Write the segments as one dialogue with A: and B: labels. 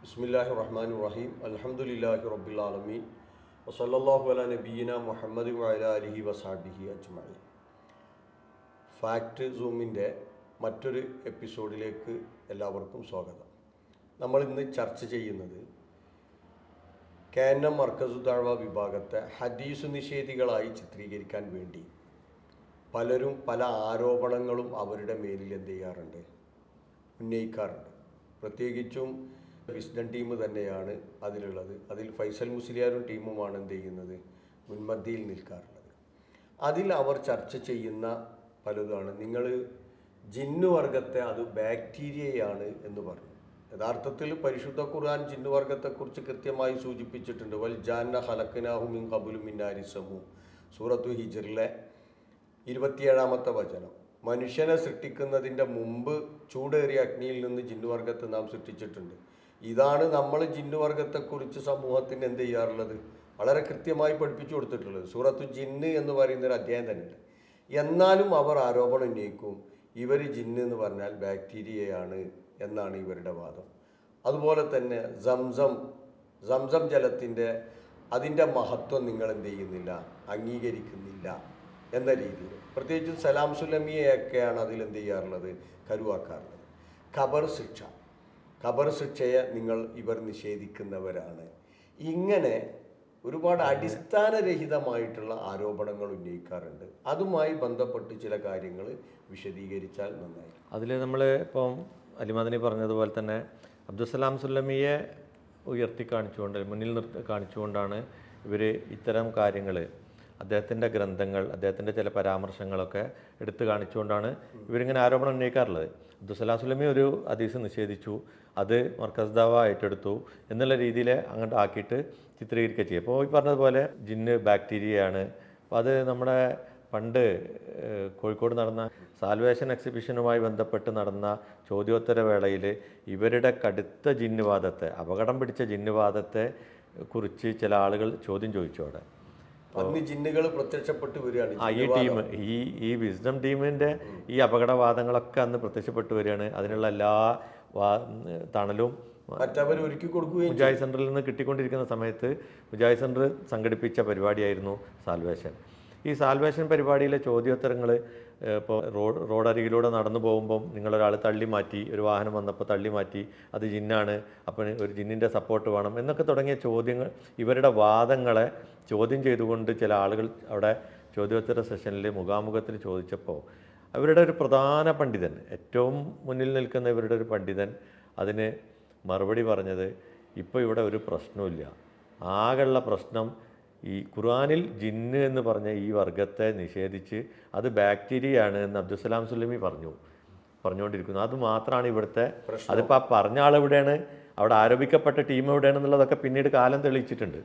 A: ബിസ്മില്ലാഹി റഹ്മാൻ റഹീം അൽഹംദുലില്ലാഹി റബ്ബിൽ ആലമീൻ വസല്ലല്ലാഹു അലാ നബിയിന മുഹമ്മദ് വഅലാ അലിഹി വസഹബിഹി അജ്മഈൻ. ഫാക്റ്റ് സൂമിൻ്റെ മറ്റൊരു എപ്പിസോഡിലേക്ക് എല്ലാവർക്കും സ്വാഗതം. നമ്മൾ ഇന്ന് ചർച്ച ചെയ്യുന്നത് KNM മർക്കസു ദഅവ വിഭാഗത്തെ ഹദീസ് നിഷേധികളായി ചിത്രീകരിക്കാൻ വേണ്ടി പലരും പല ആരോപണങ്ങളും അവരുടെ മേലിൽ എന്ത് ചെയ്യാറുണ്ട്, ഉന്നയിക്കാറുണ്ട്. പ്രത്യേകിച്ചും വിസ്ഡം ടീം തന്നെയാണ് അതിലുള്ളത്. അതിൽ ഫൈസൽ മുസ്ലിയാരും ടീമുമാണ് എന്ത് ചെയ്യുന്നത്, മുൻപന്തിയിൽ നിൽക്കാറുള്ളത്. അതിൽ അവർ ചർച്ച ചെയ്യുന്ന പലതാണ്. നിങ്ങൾ ജിന്നുവർഗത്തെ അത് ബാക്ടീരിയയാണ് എന്ന് പറഞ്ഞു. യഥാർത്ഥത്തിൽ പരിശുദ്ധ ഖുർആൻ ജിന്നുവർഗത്തെക്കുറിച്ച് കൃത്യമായി സൂചിപ്പിച്ചിട്ടുണ്ട്. വൽ ജാന്ന ഖലഖ്നാഹു മിൻ ഖബ്ലു മിൻ നാരി സമൂം, സൂറത്തു ഹിജ്റിലെ 27-ാമത്തെ വചനം. മനുഷ്യനെ സൃഷ്ടിക്കുന്നതിൻ്റെ മുമ്പ് ചൂടേറിയ അഗ്നിയിൽ നിന്ന് ജിന്നുവർഗത്തെ നാം സൃഷ്ടിച്ചിട്ടുണ്ട്. ഇതാണ് നമ്മൾ ജിന്നുവർഗത്തെക്കുറിച്ച് സമൂഹത്തിന് എന്ത് ചെയ്യാറുള്ളത്, വളരെ കൃത്യമായി പഠിപ്പിച്ചു കൊടുത്തിട്ടുള്ളത്. സൂറത്തു ജിന്ന് എന്ന് പറയുന്നൊരു അധ്യായം തന്നെയുണ്ട്. എന്നാലും അവർ ആരോപണം ഉന്നയിക്കും, ഇവർ ജിന്ന് എന്ന് പറഞ്ഞാൽ ബാക്ടീരിയയാണ് എന്നാണ് ഇവരുടെ വാദം. അതുപോലെ തന്നെ സംസം ജലത്തിൻ്റെ അതിൻ്റെ മഹത്വം നിങ്ങൾ എന്ത് ചെയ്യുന്നില്ല, അംഗീകരിക്കുന്നില്ല എന്ന രീതിയിൽ. പ്രത്യേകിച്ചും സലാം സുലമിയെയൊക്കെയാണ് അതിലെന്ത് ചെയ്യാറുള്ളത്, കരുവാക്കാറുള്ളത്. ഖബർ ശിക്ഷയെ ഇവർ നിഷേധിക്കുന്നവരാണ്. ഇങ്ങനെ ഒരുപാട് അടിസ്ഥാനരഹിതമായിട്ടുള്ള ആരോപണങ്ങൾ ഉന്നയിക്കാറുണ്ട്. അതുമായി ബന്ധപ്പെട്ട് ചില കാര്യങ്ങൾ വിശദീകരിച്ചാൽ നന്നായി.
B: അതിൽ നമ്മൾ ഇപ്പം അലിമദനി പറഞ്ഞതുപോലെ തന്നെ അബ്ദുസ്സലാം സുല്ലമിയെ ഉയർത്തി കാണിച്ചുകൊണ്ട്, മുന്നിൽ കാണിച്ചുകൊണ്ടാണ് ഇവർ ഇത്തരം കാര്യങ്ങൾ, അദ്ദേഹത്തിൻ്റെ ഗ്രന്ഥങ്ങൾ, അദ്ദേഹത്തിൻ്റെ ചില പരാമർശങ്ങളൊക്കെ എടുത്തു കാണിച്ചുകൊണ്ടാണ് ഇവരിങ്ങനെ ആരോപണം ഉന്നയിക്കാറുള്ളത്. അബ്ദുസ്സലാം സുല്ലമി ഒരു ഹദീസ് നിഷേധിച്ചു, അത് മർക്കസ് ദഅവ ഏറ്റെടുത്തു എന്നുള്ള രീതിയിൽ അങ്ങോട്ട് ആക്കിയിട്ട് ചിത്രീകരിക്കുക ചെയ്യും. അപ്പോൾ ഈ പറഞ്ഞതുപോലെ ജിന്ന് ബാക്ടീരിയയാണ്. അപ്പോൾ അത് നമ്മുടെ പണ്ട് കോഴിക്കോട് നടന്ന സാൽവേഷൻ എക്സിബിഷനുമായി ബന്ധപ്പെട്ട് നടന്ന ചോദ്യോത്തര വേളയിൽ ഇവരുടെ കടുത്ത ജിന്നുവാദത്തെ, അപകടം പിടിച്ച ജിന്നുവാദത്തെ കുറിച്ച് ചില ആളുകൾ ചോദ്യം ചോദിച്ചു. അവിടെ
A: ജിന്നുകൾ പ്രത്യക്ഷപ്പെട്ടു വരികയാണ്.
B: ഈ ടീം, ഈ വിസ്ഡം ടീമിൻ്റെ ഈ അപകടവാദങ്ങളൊക്കെ അന്ന് പ്രത്യക്ഷപ്പെട്ടു വരികയാണ്. അതിനുള്ള എല്ലാ തണലും മുജാഹിദ് സെൻറ്ററിൽ നിന്ന് കിട്ടിക്കൊണ്ടിരിക്കുന്ന സമയത്ത് മുജാഹിദ് സെൻറ്റർ സംഘടിപ്പിച്ച പരിപാടിയായിരുന്നു സാൽവേഷൻ. ഈ സാൽവേഷൻ പരിപാടിയിലെ ചോദ്യോത്തരങ്ങൾ, ഇപ്പോൾ റോഡരികിലൂടെ നടന്നു പോകുമ്പം നിങ്ങളൊരാൾ തള്ളി മാറ്റി, ഒരു വാഹനം വന്നപ്പോൾ തള്ളി മാറ്റി, അത് ജിന്നാണ്, അപ്പോൾ ഒരു ജിന്നിൻ്റെ സപ്പോർട്ട് വേണം എന്നൊക്കെ തുടങ്ങിയ ചോദ്യങ്ങൾ, ഇവരുടെ വാദങ്ങളെ ചോദ്യം ചെയ്തുകൊണ്ട് ചില ആളുകൾ അവിടെ ചോദ്യോത്തര സെഷനിൽ മുഖാമുഖത്തിൽ ചോദിച്ചപ്പോൾ അവരുടെ ഒരു പ്രധാന പണ്ഡിതൻ, ഏറ്റവും മുന്നിൽ നിൽക്കുന്ന ഇവരുടെ ഒരു പണ്ഡിതൻ അതിന് മറുപടി പറഞ്ഞത്, ഇപ്പോൾ ഇവിടെ ഒരു പ്രശ്നമില്ല, ആകെയുള്ള പ്രശ്നം ഈ ഖുർആനിൽ ജിന്ന് എന്ന് പറഞ്ഞ ഈ വർഗത്തെ നിഷേധിച്ച് അത് ബാക്ടീരിയയാണ് എന്ന് അബ്ദുസ്സലാം സുല്ലമി പറഞ്ഞുകൊണ്ടിരിക്കുന്നു. അത് മാത്രമാണ് ഇവിടുത്തെ. അതിപ്പോൾ ആ പറഞ്ഞ ആളെവിടെയാണ്, അവിടെ ആരോപിക്കപ്പെട്ട ടീം എവിടെയാണെന്നുള്ളതൊക്കെ പിന്നീട് കാലം തെളിയിച്ചിട്ടുണ്ട്.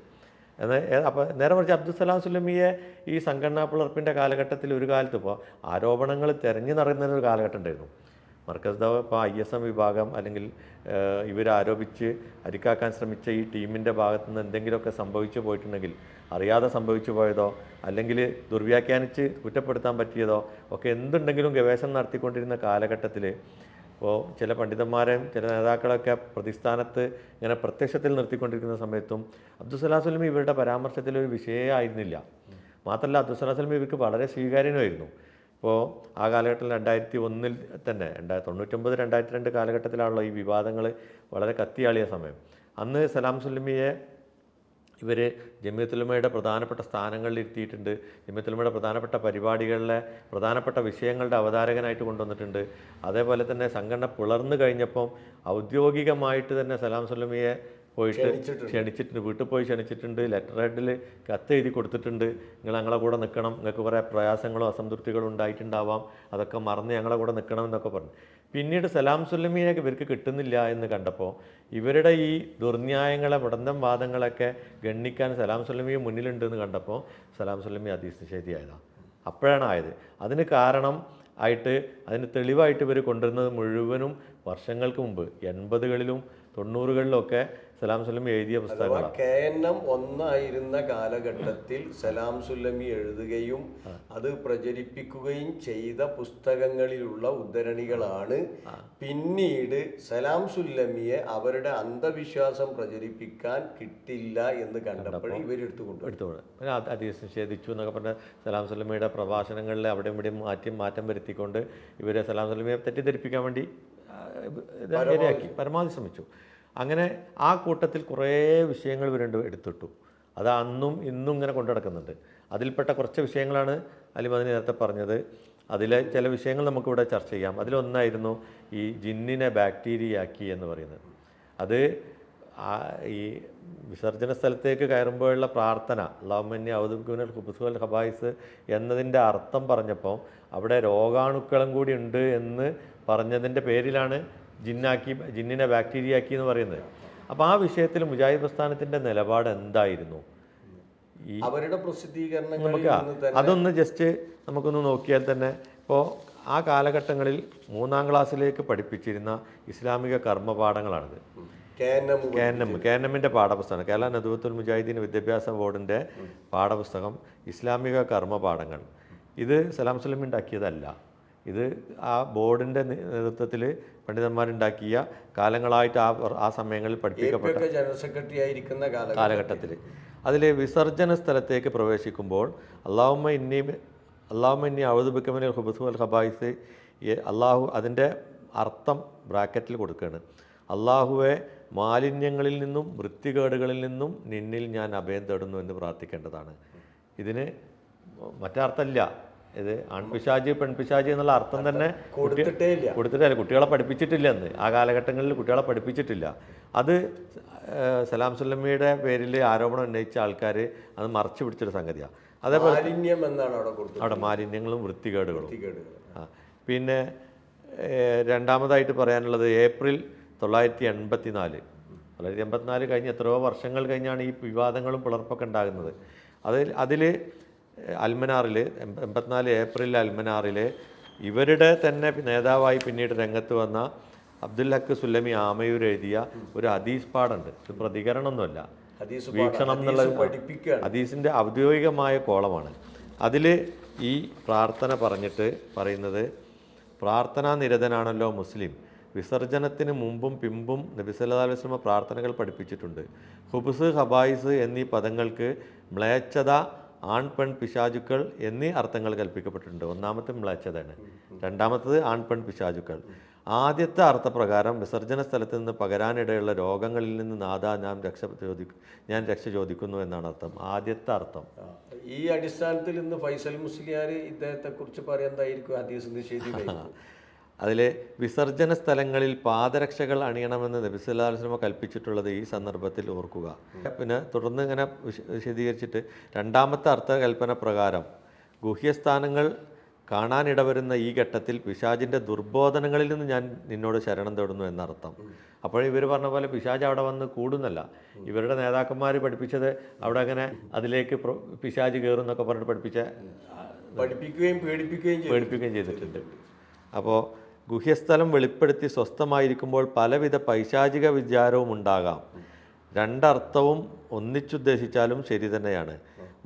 B: അപ്പോൾ നേരെ മറിച്ച് അബ്ദുസ്സലാം സുല്ലമിയെ ഈ സംഘടനാ പിളർപ്പിൻ്റെ കാലഘട്ടത്തിൽ ഒരു കാലത്ത് ഇപ്പോൾ ആരോപണങ്ങൾ തെരഞ്ഞു നടന്നൊരു കാലഘട്ടം ഉണ്ടായിരുന്നു. മർക്കസ് ദഅവ ഇപ്പോൾ ISM വിഭാഗം അല്ലെങ്കിൽ ഇവരാരോപിച്ച് അരിക്കാക്കാൻ ശ്രമിച്ച ഈ ടീമിൻ്റെ ഭാഗത്തു നിന്ന് എന്തെങ്കിലുമൊക്കെ സംഭവിച്ചു പോയിട്ടുണ്ടെങ്കിൽ, അറിയാതെ സംഭവിച്ചു പോയതോ അല്ലെങ്കിൽ ദുർവ്യാഖ്യാനിച്ച് കുറ്റപ്പെടുത്താൻ പറ്റിയതോ ഒക്കെ എന്തുണ്ടെങ്കിലും ഗവേഷണം നടത്തിക്കൊണ്ടിരുന്ന കാലഘട്ടത്തിൽ ഇപ്പോൾ ചില പണ്ഡിതന്മാരെയും ചില നേതാക്കളൊക്കെ പ്രതിസ്ഥാനത്ത് ഇങ്ങനെ പ്രത്യക്ഷത്തിൽ നിർത്തിക്കൊണ്ടിരിക്കുന്ന സമയത്തും അബ്ദുസ്സലാം സുല്ലമി ഇവരുടെ പരാമർശത്തിലൊരു വിഷയമായിരുന്നില്ല. മാത്രമല്ല അബ്ദുസ്സലാം സുല്ലമി ഇവർക്ക് വളരെ സ്വീകാര്യനുമായിരുന്നു. ഇപ്പോൾ ആ കാലഘട്ടത്തിൽ 2001 തന്നെ 1999-2002 കാലഘട്ടത്തിലാണല്ലോ ഈ വിവാദങ്ങൾ വളരെ കത്തിയാളിയ സമയം. അന്ന് സലാം സുല്ലമിയെ ഇവർ ജമിയത്തുൽ-ഉലമയുടെ പ്രധാനപ്പെട്ട സ്ഥാനങ്ങളിൽ ഇരുത്തിയിട്ടുണ്ട്. ജമിയത്തുൽ-ഉലമയുടെ പ്രധാനപ്പെട്ട പരിപാടികളിലെ പ്രധാനപ്പെട്ട വിഷയങ്ങളുടെ അവതാരകനായിട്ട് കൊണ്ടുവന്നിട്ടുണ്ട്. അതേപോലെ തന്നെ സംഘടന പിളർന്നു കഴിഞ്ഞപ്പം ഔദ്യോഗികമായിട്ട് തന്നെ സലാം സുല്ലമിയെ പോയിട്ട് ക്ഷണിച്ചിട്ടുണ്ട്, വീട്ടിൽ പോയി ക്ഷണിച്ചിട്ടുണ്ട്. ലെറ്റർ ഹെഡിൽ കത്ത് എഴുതി കൊടുത്തിട്ടുണ്ട്, നിങ്ങൾ ഞങ്ങളെ കൂടെ നിൽക്കണം, നിങ്ങൾക്ക് കുറേ പ്രയാസങ്ങളും അസംതൃപ്തികളും ഉണ്ടായിട്ടുണ്ടാവാം, അതൊക്കെ മറന്ന് ഞങ്ങളെ കൂടെ നിൽക്കണം എന്നൊക്കെ പറഞ്ഞു. പിന്നീട് സലാം സുല്ലമിയെ ഇവർക്ക് കിട്ടുന്നില്ല എന്ന് കണ്ടപ്പോൾ ഇവരുടെ ഈ ദുർന്യായങ്ങളെ, മുടന്തം വാദങ്ങളൊക്കെ ഗണ്ണിക്കാൻ സലാം സുല്ലമി മുന്നിലുണ്ടെന്ന് കണ്ടപ്പോൾ സലാം സുല്ലമി ഹദീസ് നിഷേധിയായതാണ്. അപ്പോഴാണ് ആയത്. അതിന് കാരണം ആയിട്ട്, അതിന് തെളിവായിട്ട് ഇവർ കൊണ്ടുവരുന്നത് മുഴുവനും വർഷങ്ങൾക്ക് മുമ്പ് 80കളിലും 90കളിലൊക്കെ സലാം സുല്ലമി എഴുതിയ പുസ്തകങ്ങളാണ്.
A: KNM ഒന്നായിരുന്ന കാലഘട്ടത്തിൽ സലാം സുല്ലമി എഴുതുകയും അത് പ്രചരിപ്പിക്കുകയും ചെയ്ത പുസ്തകങ്ങളിലുള്ള ഉദ്ധരണികളാണ് പിന്നീട് സലാം സുല്ലമിയെ അവരുടെ അന്ധവിശ്വാസം പ്രചരിപ്പിക്കാൻ കിട്ടില്ല എന്ന് കണ്ടപ്പോൾ ഇവരെടുത്തുകൊണ്ട്
B: പിന്നെ ഹദീസ് നിഷേധിച്ചു എന്നൊക്കെ പറഞ്ഞ സലാം സുല്ലമിയുടെ പ്രഭാഷണങ്ങളിൽ അവിടെയും ഇവിടെയും മാറ്റം വരുത്തിക്കൊണ്ട് ഇവരെ സലാം സുല്ലമിയെ തെറ്റിദ്ധരിപ്പിക്കാൻ വേണ്ടി ഇതാക്കി പരമാവധി ശ്രമിച്ചു. അങ്ങനെ ആ കൂട്ടത്തിൽ കുറേ വിഷയങ്ങൾ ഇവരുണ്ട് എടുത്തിട്ടു. അത് അന്നും ഇന്നും ഇങ്ങനെ കൊണ്ടു നടക്കുന്നുണ്ട്. അതിൽപ്പെട്ട കുറച്ച് വിഷയങ്ങളാണ് അലിമദനി നേരത്തെ പറഞ്ഞത്. അതിലെ ചില വിഷയങ്ങൾ നമുക്കിവിടെ ചർച്ച ചെയ്യാം. അതിലൊന്നായിരുന്നു ഈ ജിന്നിനെ ബാക്ടീരിയയാക്കി എന്ന് പറയുന്നത്. അത് ഈ വിസർജന സ്ഥലത്തേക്ക് കയറുമ്പോഴുള്ള പ്രാർത്ഥന അല്ലാഹുമ്മ ഔദുബിക ഖുബൂസ് വൽ ഖബായിസ് എന്നതിൻ്റെ അർത്ഥം പറഞ്ഞപ്പോൾ അവിടെ രോഗാണുക്കളും കൂടി ഉണ്ട് എന്ന് പറഞ്ഞതിൻ്റെ പേരിലാണ് ജിന്നിനെ ബാക്ടീരിയയാക്കി എന്ന് പറയുന്നത്. അപ്പോൾ ആ വിഷയത്തിൽ മുജാഹിദ് പ്രസ്ഥാനത്തിൻ്റെ നിലപാട് എന്തായിരുന്നു? ഈ
A: അവരുടെ പ്രസിദ്ധീകരണങ്ങൾ
B: നമുക്ക് അതൊന്ന് ജസ്റ്റ് നമുക്കൊന്ന് നോക്കിയാൽ തന്നെ ഇപ്പോൾ ആ കാലഘട്ടങ്ങളിൽ 3ാം ക്ലാസ്സിലേക്ക് പഠിപ്പിച്ചിരുന്ന ഇസ്ലാമിക കർമ്മപാഠങ്ങളാണിത്. KNMന്റെ പാഠപുസ്തകം, കേരള നദുവത്തുൽ മുജാഹിദീൻ വിദ്യാഭ്യാസ ബോർഡിൻ്റെ പാഠപുസ്തകം ഇസ്ലാമിക കർമ്മപാഠങ്ങൾ. ഇത് സലാം സുല്ലമി ഉണ്ടാക്കിയതല്ല. ഇത് ആ ബോർഡിൻ്റെ നേതൃത്വത്തിൽ പണ്ഡിതന്മാരുണ്ടാക്കിയ കാലങ്ങളായിട്ട് ആ സമയങ്ങളിൽ പഠിപ്പിക്കപ്പെട്ട
A: ജനറൽ സെക്രട്ടറി ആയിരിക്കുന്ന
B: കാലഘട്ടത്തിൽ അതിൽ വിസർജന സ്ഥലത്തേക്ക് പ്രവേശിക്കുമ്പോൾ അല്ലാഹുമ്മ ഇന്നി അഊദു ബിക മിനൽ ഖുബൂസ് വൽ ഖബായിസ്, അള്ളാഹു അതിൻ്റെ അർത്ഥം ബ്രാക്കറ്റിൽ കൊടുക്കുകയാണ്. അള്ളാഹുവെ മാലിന്യങ്ങളിൽ നിന്നും വൃത്തികേടുകളിൽ നിന്നും നിന്നിൽ ഞാൻ അഭയം തേടുന്നു എന്ന് പ്രാർത്ഥിക്കേണ്ടതാണ്. ഇതിന് മറ്റർത്ഥമില്ല. ഇത് ആൺപിശാജ് പെൺപിശാജ് എന്നുള്ള അർത്ഥം തന്നെ കൊടുത്തിട്ടില്ല. കുട്ടികളെ പഠിപ്പിച്ചിട്ടില്ല എന്ന്. ആ കാലഘട്ടങ്ങളിൽ കുട്ടികളെ പഠിപ്പിച്ചിട്ടില്ല. അത് സലാം സുല്ലമിയുടെ പേരിൽ ആരോപണം ഉന്നയിച്ച ആൾക്കാർ അത് മറച്ചു പിടിച്ചൊരു സംഗതിയാണ്. അതേപോലെ അവിടെ മാലിന്യങ്ങളും വൃത്തികേടുകളും. പിന്നെ രണ്ടാമതായിട്ട് പറയാനുള്ളത് ഏപ്രിൽ 1984 കഴിഞ്ഞ് എത്രയോ വർഷങ്ങൾ കഴിഞ്ഞാണ് ഈ വിവാദങ്ങളും പിളർപ്പൊക്കെ ഉണ്ടാകുന്നത്. അതിൽ അൽമനാറിൽ 84 ഏപ്രിലിൽ അൽമനാറിൽ ഇവരുടെ തന്നെ നേതാവായി പിന്നീട് രംഗത്ത് വന്ന അബ്ദുൽ ഹക്ക് സുല്ലമി ആമയൂർ എഴുതിയ ഒരു ഹദീസ് പാഠമുണ്ട്. ഇത് പ്രതികരണമൊന്നുമല്ല, വീക്ഷണം എന്നുള്ള ഹദീസിൻ്റെ ഔദ്യോഗികമായ കോളമാണ്. അതിൽ ഈ പ്രാർത്ഥന പറഞ്ഞിട്ട് പറയുന്നത്, പ്രാർത്ഥനാ നിരതനാണല്ലോ മുസ്ലിം, വിസർജനത്തിന് മുമ്പും പിമ്പും നബി സല്ലല്ലാഹു അലൈഹി വസല്ലം പ്രാർത്ഥനകൾ പഠിപ്പിച്ചിട്ടുണ്ട്. ഖുബ്സ് ഖബായിസ് എന്നീ പദങ്ങൾക്ക് മ്ലേച്ഛത, ആൺ പെൺ പിശാചുക്കൾ എന്നീ അർത്ഥങ്ങൾ കൽപ്പിക്കപ്പെട്ടിട്ടുണ്ട്. ഒന്നാമത്തെ മ്ലേച്ഛതയാണ്, രണ്ടാമത്തത് ആൺ പെൺ പിശാചുക്കൾ. ആദ്യത്തെ അർത്ഥപ്രകാരം വിസർജന സ്ഥലത്ത് നിന്ന് പകരാനിടയുള്ള രോഗങ്ങളിൽ നിന്ന് നാഥാ ഞാൻ രക്ഷ ചോദിക്കുന്നു എന്നാണ് അർത്ഥം. ആദ്യത്തെ അർത്ഥം.
A: ഈ അടിസ്ഥാനത്തിൽ ഇന്ന് ഫൈസൽ മുസ്ലിയാർ ഇദ്ദേഹത്തെക്കുറിച്ച് പറയുന്നതായിരിക്കും ഹദീസ് നിഷേധി.
B: അതിൽ വിസർജന സ്ഥലങ്ങളിൽ പാദരക്ഷകൾ അണിയണമെന്ന് നബി സല്ലല്ലാഹു അലൈഹി വസല്ലം കൽപ്പിച്ചിട്ടുള്ളത് ഈ സന്ദർഭത്തിൽ ഓർക്കുക. പിന്നെ തുടർന്ന് ഇങ്ങനെ വിശദീകരിച്ചിട്ട് രണ്ടാമത്തെ അർത്ഥകൽപ്പന പ്രകാരം ഗുഹ്യസ്ഥാനങ്ങൾ കാണാനിടവരുന്ന ഈ ഘട്ടത്തിൽ പിശാചിൻ്റെ ദുർബോധനങ്ങളിൽ നിന്ന് ഞാൻ നിന്നോട് ശരണം തേടുന്നു എന്നർത്ഥം. അപ്പോൾ ഇവർ പറഞ്ഞ പോലെ പിശാച് അവിടെ വന്ന് കൂടുന്നല്ല. ഇവരുടെ നേതാക്കന്മാർ പഠിപ്പിച്ചത് അവിടെ അങ്ങനെ അതിലേക്ക് പിശാച് കയറും എന്നൊക്കെ പറഞ്ഞിട്ട് പഠിപ്പിക്കുകയും പേടിപ്പിക്കുകയും ചെയ്തിട്ടുണ്ട്. അപ്പോൾ ഗുഹ്യസ്ഥലം വെളിപ്പെടുത്തി സ്വസ്ഥമായിരിക്കുമ്പോൾ പലവിധ പൈശാചിക വിചാരവും ഉണ്ടാകാം. രണ്ടർത്ഥവും ഒന്നിച്ചുദ്ദേശിച്ചാലും ശരി തന്നെയാണ്.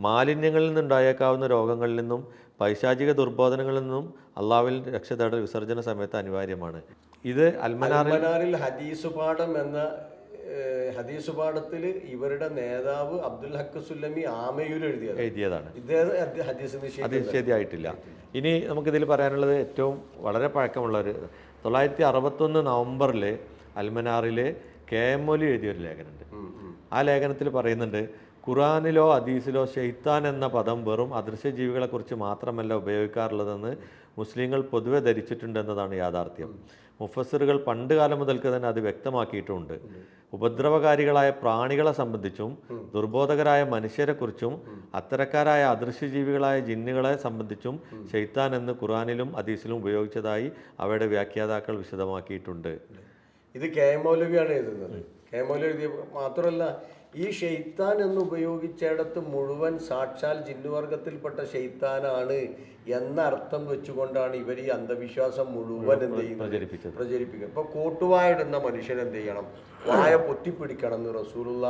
B: മാലിന്യങ്ങളിൽ നിന്നുണ്ടായേക്കാവുന്ന രോഗങ്ങളിൽ നിന്നും പൈശാചിക ദുർബോധനങ്ങളിൽ നിന്നും അള്ളാഹുവിൽ രക്ഷ തേടൽ വിസർജന സമയത്ത് അനിവാര്യമാണ്. ഇത്
A: അൽമനാറിൽ ഹദീസ് പാഠം എന്ന ഹദീസ് പാഠത്തിൽ ഇവരുടെ നേതാവ് അബ്ദുൽ ഹക്ക് സുല്ലമി ആമയൂർ
B: എഴുതിയതാണ്.
A: ഹദീസ്
B: നിഷേധിയായിട്ടില്ല. ഇനി നമുക്കിതിൽ പറയാനുള്ളത് ഏറ്റവും വളരെ പഴക്കമുള്ള ഒരു 1961 നവംബറിൽ അൽമനാറിൽ KM മൗലവി എഴുതിയൊരു ലേഖനമുണ്ട്. ആ ലേഖനത്തിൽ പറയുന്നുണ്ട്, ഖുർആനിലോ ഹദീസിലോ ശൈത്താൻ എന്ന പദം വെറും അദൃശ്യ ജീവികളെക്കുറിച്ച് മാത്രമല്ല ഉപയോഗിക്കാറുള്ളതെന്ന് മുസ്ലിങ്ങൾ പൊതുവെ ധരിച്ചിട്ടുണ്ടെന്നതാണ് യാഥാർത്ഥ്യം. മുഫസ്സിറുകൾ പണ്ട് കാലം മുതൽക്ക് തന്നെ അത് വ്യക്തമാക്കിയിട്ടുമുണ്ട്. ഉപദ്രവകാരികളായ പ്രാണികളെ സംബന്ധിച്ചും ദുർബോധകരായ മനുഷ്യരെക്കുറിച്ചും അത്തരക്കാരായ അദൃശ്യജീവികളായ ജിന്നുകളെ സംബന്ധിച്ചും ശൈത്താൻ എന്ന് ഖുർആനിലും ഹദീസിലും ഉപയോഗിച്ചതായി അവയുടെ വ്യാഖ്യാതാക്കൾ വിശദമാക്കിയിട്ടുണ്ട്.
A: ഇത് KM മൗലവിയാണ് എഴുതുന്നത്. KM മൗലവി എഴുതിയ മാത്രമല്ല ഈ ഷെയ്ത്താൻ എന്ന് ഉപയോഗിച്ചിടത്ത് മുഴുവൻ സാക്ഷാൽ ജിന്നുവർഗത്തിൽപ്പെട്ട ഷെയ്ത്താനാണ് എന്ന അർത്ഥം വെച്ചുകൊണ്ടാണ് ഇവർ ഈ അന്ധവിശ്വാസം മുഴുവൻ എന്ത് ചെയ്യുന്നത്, പ്രചരിപ്പിക്കുന്നത്. ഇപ്പോൾ കോട്ടുവായിടുന്ന മനുഷ്യൻ എന്ത് ചെയ്യണം? വായ പൊത്തിപ്പിടിക്കണം എന്ന് റസൂലുള്ള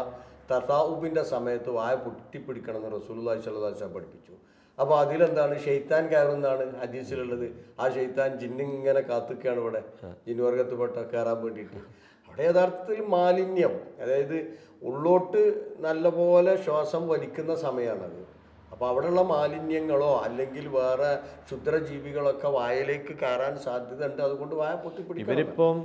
A: തസാവുബിൻ്റെ സമയത്ത് വായ പൊത്തിപ്പിടിക്കണം എന്ന് റസൂലുള്ളാഹി സ്വല്ലല്ലാഹു അലൈഹി വസല്ലം പഠിപ്പിച്ചു. അപ്പോൾ അതിലെന്താണ്? ഷെയ്ത്താൻ കയറുന്നതാണ് ഹദീസിലുള്ളത്. ആ ഷെയ്ത്താൻ ജിന്നിങ്ങനെ കാത്തുകയാണ് ഇവിടെ ജിന്നുവർഗത്തിൽപ്പെട്ട കയറാൻ വേണ്ടിയിട്ട്. അവിടെ യഥാർത്ഥത്തിൽ മാലിന്യം, അതായത് ഉള്ളോട്ട് നല്ലപോലെ ശ്വാസം വലിക്കുന്ന സമയമാണത്. അപ്പോൾ അവിടെയുള്ള മാലിന്യങ്ങളോ അല്ലെങ്കിൽ വേറെ ക്ഷുദ്രജീവികളൊക്കെ വായയിലേക്ക് കയറാൻ സാധ്യത ഉണ്ട്. അതുകൊണ്ട് വായ പൊത്തിപ്പിടിക്കും.
B: ഇവരിപ്പം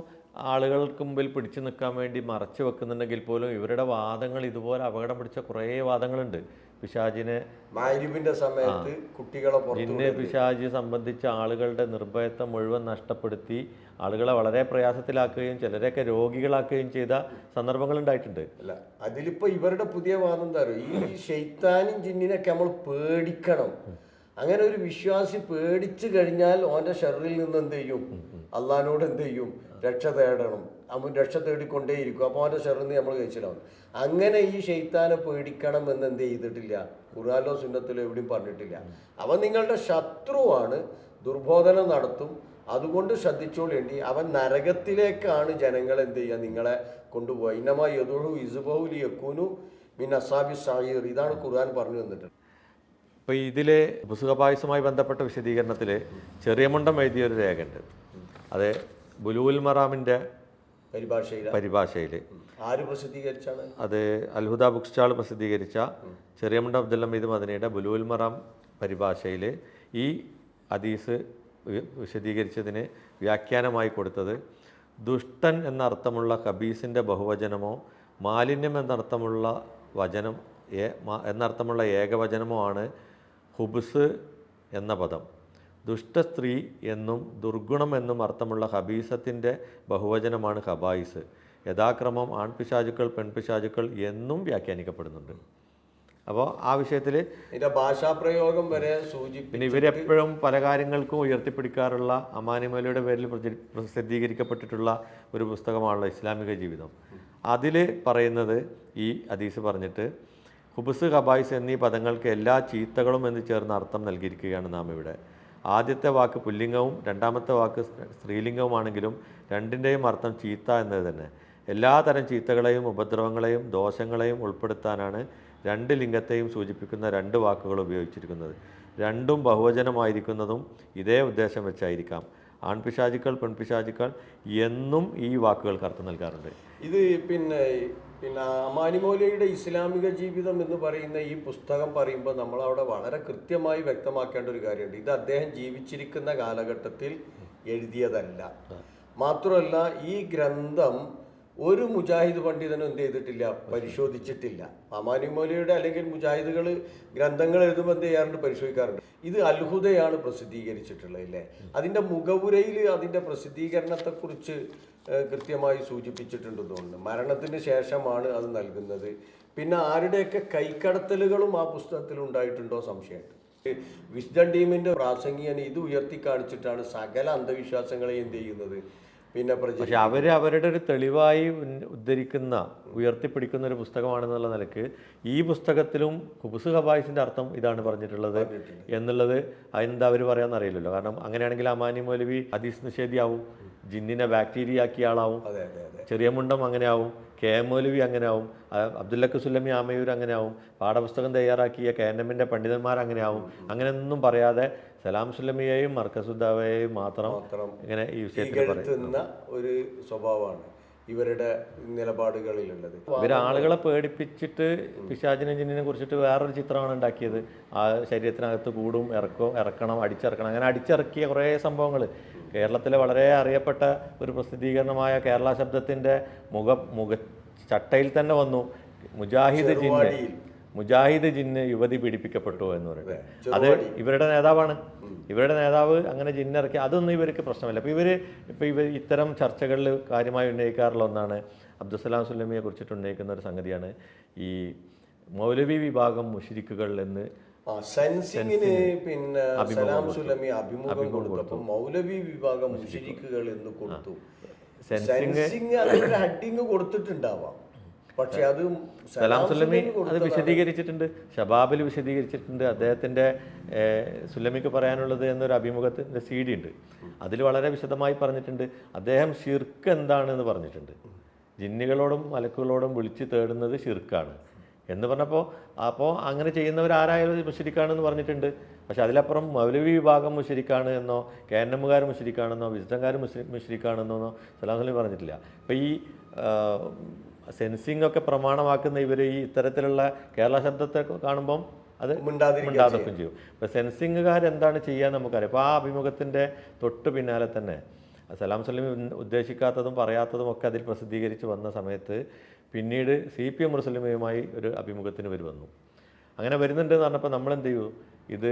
B: ആളുകൾക്ക് മുമ്പിൽ പിടിച്ചു നിൽക്കാൻ വേണ്ടി മറച്ചു വെക്കുന്നുണ്ടെങ്കിൽ പോലും ഇവരുടെ വാദങ്ങൾ ഇതുപോലെ അപകടം പിടിച്ച കുറേ വാദങ്ങളുണ്ട്. പിശാചിനെ
A: മഗ്‌രിബിന്റെ സമയത്ത് കുട്ടികളെ
B: ജിന്ന് പിശാചി സംബന്ധിച്ച ആളുകളുടെ നിർഭയത്വം മുഴുവൻ നഷ്ടപ്പെടുത്തി ആളുകളെ വളരെ പ്രയാസത്തിലാക്കുകയും ചിലരെയൊക്കെ രോഗികളാക്കുകയും ചെയ്ത സന്ദർഭങ്ങൾ ഉണ്ടായിട്ടുണ്ട്.
A: അല്ല, അതിലിപ്പോ ഇവരുടെ പുതിയ വാദം എന്താ പറയുക? ഈ ഷെയ്ത്താനും ജിന്നിനൊക്കെ നമ്മൾ പേടിക്കണം. അങ്ങനെ ഒരു വിശ്വാസി പേടിച്ചു കഴിഞ്ഞാൽ ഓൻ്റെ ഷർറിൽ നിന്ന് എന്ത് ചെയ്യും? അള്ളാഹിനോട് എന്ത് ചെയ്യും? രക്ഷ തേടണം. അവൻ രക്ഷ തേടിക്കൊണ്ടേയിരിക്കും. അപ്പോൾ അവൻ്റെ ഷർറിൽ നിന്ന് നമ്മൾ കഴിച്ചിലാവും. അങ്ങനെ ഈ ഷെയ്ത്താനെ പേടിക്കണം എന്ന് എന്ത് ചെയ്തിട്ടില്ല, ഖുർആനിലോ സുന്നത്തിലോ എവിടെയും പറഞ്ഞിട്ടില്ല. അവൻ നിങ്ങളുടെ ശത്രുവാണ്, ദുർബോധനം നടത്തും. അതുകൊണ്ട് ശ്രദ്ധിച്ചോളേണ്ടി. അവൻ നരകത്തിലേക്കാണ് ജനങ്ങൾ എന്ത് ചെയ്യുക, നിങ്ങളെ കൊണ്ടുപോവുക. ഇന്നമാ യദുഹു ഇസ്ബഹുലി യക്കൂനു മിൻ അസാബി സഈർ. ഇതാണ് ഖുർആൻ പറഞ്ഞു തന്നിട്ടുണ്ട്.
B: ഇപ്പോൾ ഇതിൽ പുസ്തകപായസവുമായി ബന്ധപ്പെട്ട വിശദീകരണത്തിൽ ചെറിയമുണ്ടം എഴുതിയൊരു രേഖയുണ്ട്. അത് ബുലൂൽ മറാമിൻ്റെ പരിഭാഷയിൽ
A: ആര് പ്രസിദ്ധീകരിച്ചാണ്?
B: അത് അൽഹുദ ബുക്ക് സ്റ്റാൾ പ്രസിദ്ധീകരിച്ച ചെറിയമുണ്ടം അബ്ദുൽ ഹമീദ് മദനിയുടെ ബുലൂൽ മറാം പരിഭാഷയിൽ ഈ ഹദീസ് വിശദീകരിച്ചതിന് വ്യാഖ്യാനമായി കൊടുത്തത് ദുഷ്ടൻ എന്നർത്ഥമുള്ള ഖബീസിൻ്റെ ബഹുവചനമോ മാലിന്യം എന്നർത്ഥമുള്ള വചനം എന്നർത്ഥമുള്ള ഏകവചനമോ ആണ് ഹുബ്സ് എന്ന പദം. ദുഷ്ടസ്ത്രീ എന്നും ദുർഗുണം എന്നും അർത്ഥമുള്ള ഹബീസത്തിൻ്റെ ബഹുവചനമാണ് ഖബായിസ്. യഥാക്രമം ആൺപിശാചുക്കൾ പെൺപിശാചുക്കൾ എന്നും വ്യാഖ്യാനിക്കപ്പെടുന്നുണ്ട്. അപ്പോൾ ആ വിഷയത്തിൽ
A: ഇതിൻ്റെ ഭാഷാപ്രയോഗം വരെ സൂചിപ്പിക്കും.
B: പിന്നെ ഇവരെപ്പോഴും പല കാര്യങ്ങൾക്കും ഉയർത്തിപ്പിടിക്കാറുള്ള അമാനിമലയുടെ പേരിൽ പ്രസിദ്ധീകരിക്കപ്പെട്ടിട്ടുള്ള ഒരു പുസ്തകമാണല്ലോ ഇസ്ലാമിക ജീവിതം. അതിൽ പറയുന്നത് ഈ ഹദീസ് പറഞ്ഞിട്ട് ഹുബ്സ് ഖബായിസ് എന്നീ പദങ്ങൾക്ക് എല്ലാ ചീത്തകളും എന്ന് ചേർന്ന് അർത്ഥം നൽകിയിരിക്കുകയാണ് നാം ഇവിടെ. ആദ്യത്തെ വാക്ക് പുല്ലിംഗവും രണ്ടാമത്തെ വാക്ക് സ്ത്രീലിംഗവുമാണെങ്കിലും രണ്ടിൻ്റെയും അർത്ഥം ചീത്ത എന്നത് തന്നെ. എല്ലാ തരം ചീത്തകളെയും ഉപദ്രവങ്ങളെയും ദോഷങ്ങളെയും ഉൾപ്പെടുത്താനാണ് രണ്ട് ലിംഗത്തെയും സൂചിപ്പിക്കുന്ന രണ്ട് വാക്കുകൾ ഉപയോഗിച്ചിരിക്കുന്നത്. രണ്ടും ബഹുവചനമായിരിക്കുന്നതും ഇതേ ഉദ്ദേശം വെച്ചായിരിക്കാം. ആൺപിശാചുക്കൾ പെൺപിശാചുക്കൾ എന്നും ഈ വാക്കുകൾക്ക് അർത്ഥം നൽകാറുണ്ട്.
A: ഇത് പിന്നെ അമാനിമൗലയുടെ ഇസ്ലാമിക ജീവിതം എന്ന് പറയുന്ന ഈ പുസ്തകം പറയുമ്പോൾ നമ്മളവിടെ വളരെ കൃത്യമായി വ്യക്തമാക്കേണ്ട ഒരു കാര്യമുണ്ട്. ഇത് അദ്ദേഹം ജീവിച്ചിരിക്കുന്ന കാലഘട്ടത്തിൽ എഴുതിയതല്ല. മാത്രമല്ല ഈ ഗ്രന്ഥം ഒരു മുജാഹിദ് പണ്ഡിതനും എന്ത് ചെയ്തിട്ടില്ല, പരിശോധിച്ചിട്ടില്ല. അമാനിമൗലയുടെ അല്ലെങ്കിൽ മുജാഹിദുകൾ ഗ്രന്ഥങ്ങൾ എഴുതുമ്പോൾ എന്ത് ചെയ്യാറുണ്ട്, പരിശോധിക്കാറുണ്ട്. ഇത് അൽഹുദയാണ് പ്രസിദ്ധീകരിച്ചിട്ടുള്ളത് അല്ലേ. അതിൻ്റെ മുഖവുരയിൽ അതിൻ്റെ പ്രസിദ്ധീകരണത്തെക്കുറിച്ച് കൃത്യമായി സൂചിപ്പിച്ചിട്ടുണ്ടെന്ന് തോന്നുന്നു. മരണത്തിന് ശേഷമാണ് അത് നൽകുന്നത്. പിന്നെ ആരുടെയൊക്കെ കൈക്കടത്തലുകളും ആ പുസ്തകത്തിൽ ഉണ്ടായിട്ടുണ്ടോ സംശയമുണ്ട്. വിസ്ഡം ടീമിൻ്റെ പ്രാസംഗികൻ ഇത് ഉയർത്തി കാണിച്ചിട്ടാണ് സകല അന്ധവിശ്വാസങ്ങളെയും എന്ത് ചെയ്യുന്നത്, പിന്നെ
B: പക്ഷെ അവരുടെ ഒരു തെളിവായി ഉദ്ധരിക്കുന്ന ഉയർത്തിപ്പിടിക്കുന്ന ഒരു പുസ്തകമാണെന്നുള്ള നിലക്ക് ഈ പുസ്തകത്തിലും ഹുബ്സ് ഖബായിസിൻ്റെ അർത്ഥം ഇതാണ് പറഞ്ഞിട്ടുള്ളത് എന്നുള്ളത് അതെന്താ അവർ പറയാമെന്ന് അറിയില്ലല്ലോ. കാരണം അങ്ങനെയാണെങ്കിൽ അമാനി മൗലവി ഹദീസ് നിഷേധിയാവും, ജിന്നിനെ ബാക്ടീരിയ ആക്കിയ ആളാവും, ചെറിയ മുണ്ടം അങ്ങനെ ആവും, കെ എം മൗലവി അങ്ങനെ ആവും, അബ്ദുല്ലക്ക് സുല്ലമി ആമയൂർ അങ്ങനെ ആവും, പാഠപുസ്തകം തയ്യാറാക്കിയ KNM-ന്റെ പണ്ഡിതന്മാർ അങ്ങനെ ആവും. അങ്ങനെയൊന്നും പറയാതെ സലാം സുല്ലമിയെയും മർക്കസുദ്ദാവയെയും മാത്രം ഇങ്ങനെ ഈ വിഷയത്തിൽ
A: പറയുന്ന ഒരു സ്വഭാവമാണ് ഇവരുടെ നിലപാടുകളിലുള്ളത്.
B: ഇവർ ആളുകളെ പേടിപ്പിച്ചിട്ട് പിശാചിനെ ജിന്നിനെ കുറിച്ചിട്ട് വേറൊരു ചിത്രമാണ് ഉണ്ടാക്കിയത്. ആ ശരീരത്തിനകത്ത് കൂടും ഇറക്കണം അടിച്ചിറക്കണം, അങ്ങനെ അടിച്ചിറക്കിയ കുറേ സംഭവങ്ങൾ കേരളത്തിലെ വളരെ അറിയപ്പെട്ട ഒരു പ്രസിദ്ധീകരണമായ കേരള ശബ്ദത്തിൻ്റെ മുഖ ചട്ടയിൽ തന്നെ വന്നു, മുജാഹിദ് ജിന്ന് യുവതി പീഡിപ്പിക്കപ്പെട്ടു എന്ന് പറയുന്നത്. അത് ഇവരുടെ നേതാവാണ്. ഇവരുടെ നേതാവ് അങ്ങനെ ജിന്നിറക്കി, അതൊന്നും ഇവർക്ക് പ്രശ്നമില്ല. ഇപ്പോൾ ഇവർ ഇത്തരം ചർച്ചകളിൽ കാര്യമായി ഉന്നയിക്കാറുള്ള ഒന്നാണ് അബ്ദുസ്സലാം സുല്ലമിയെ കുറിച്ചിട്ട് ഉന്നയിക്കുന്ന ഒരു സംഗതിയാണ് ഈ മൗലവി വിഭാഗം മുശ്രിക്കുകൾ എന്ന്.
A: സെൻസിങ്ങിന് പിന്നെ സലാം സുല്ലമി അഭിമുഖം കൊടുത്തപ്പോൾ മൗലവി വിഭാഗം മുശ്രിക്കുകൾ എന്ന് കൊടുത്തു. സെൻസിങ് അതിനൊരു ഹെഡിങ് കൊടുത്തിട്ടുണ്ടാവാം. പക്ഷെ അത്
B: സലാം സുല്ലമി അത് വിശദീകരിച്ചിട്ടുണ്ട്, ഷബാബിൽ വിശദീകരിച്ചിട്ടുണ്ട്. അദ്ദേഹത്തിൻ്റെ സുല്ലമിക്ക് പറയാനുള്ളത് എന്നൊരു അഭിമുഖത്തിൻ്റെ CD ഉണ്ട്, അതിൽ വളരെ വിശദമായി പറഞ്ഞിട്ടുണ്ട്. അദ്ദേഹം ഷിർക്ക് എന്താണെന്ന് പറഞ്ഞിട്ടുണ്ട്. ജിന്നുകളോടും മലക്കുകളോടും വിളിച്ച് തേടുന്നത് ഷിർക്കാണ് എന്ന് പറഞ്ഞപ്പോൾ അങ്ങനെ ചെയ്യുന്നവർ ആരായാലും മുശ്രിക്കാണെന്ന് പറഞ്ഞിട്ടുണ്ട്. പക്ഷെ അതിലപ്പുറം മൗലവി വിഭാഗം മുശ്രിക്കാണ് എന്നോ KNM മുശ്രിക്കാണെന്നോ വിസ്ഡംകാർ മുശ്രിക്കാണെന്നോ സലാം സുല്ലമി പറഞ്ഞിട്ടില്ല. അപ്പോൾ ഈ സെൻസിങ് ഒക്കെ പ്രമാണമാക്കുന്ന ഇവർ ഈ ഇത്തരത്തിലുള്ള കേരള ശബ്ദത്തെ കാണുമ്പം അത് മിണ്ടാതിരിക്കുകയും ചെയ്യും. ഇപ്പോൾ സെൻസിങ്ങുകാരെന്താണ് ചെയ്യാൻ നമുക്കറിയാം. അപ്പോൾ ആ അഭിമുഖത്തിൻ്റെ തൊട്ട് പിന്നാലെ തന്നെ സലാം സുല്ലമി ഉദ്ദേശിക്കാത്തതും പറയാത്തതും ഒക്കെ അതിൽ പ്രസിദ്ധീകരിച്ച് വന്ന സമയത്ത് പിന്നീട് CPM മുസ്ലിമയുമായി ഒരു അഭിമുഖത്തിന് വന്നു. അങ്ങനെ വരുന്നുണ്ടെന്ന് പറഞ്ഞപ്പോൾ നമ്മളെന്ത് ചെയ്തു, ഇത്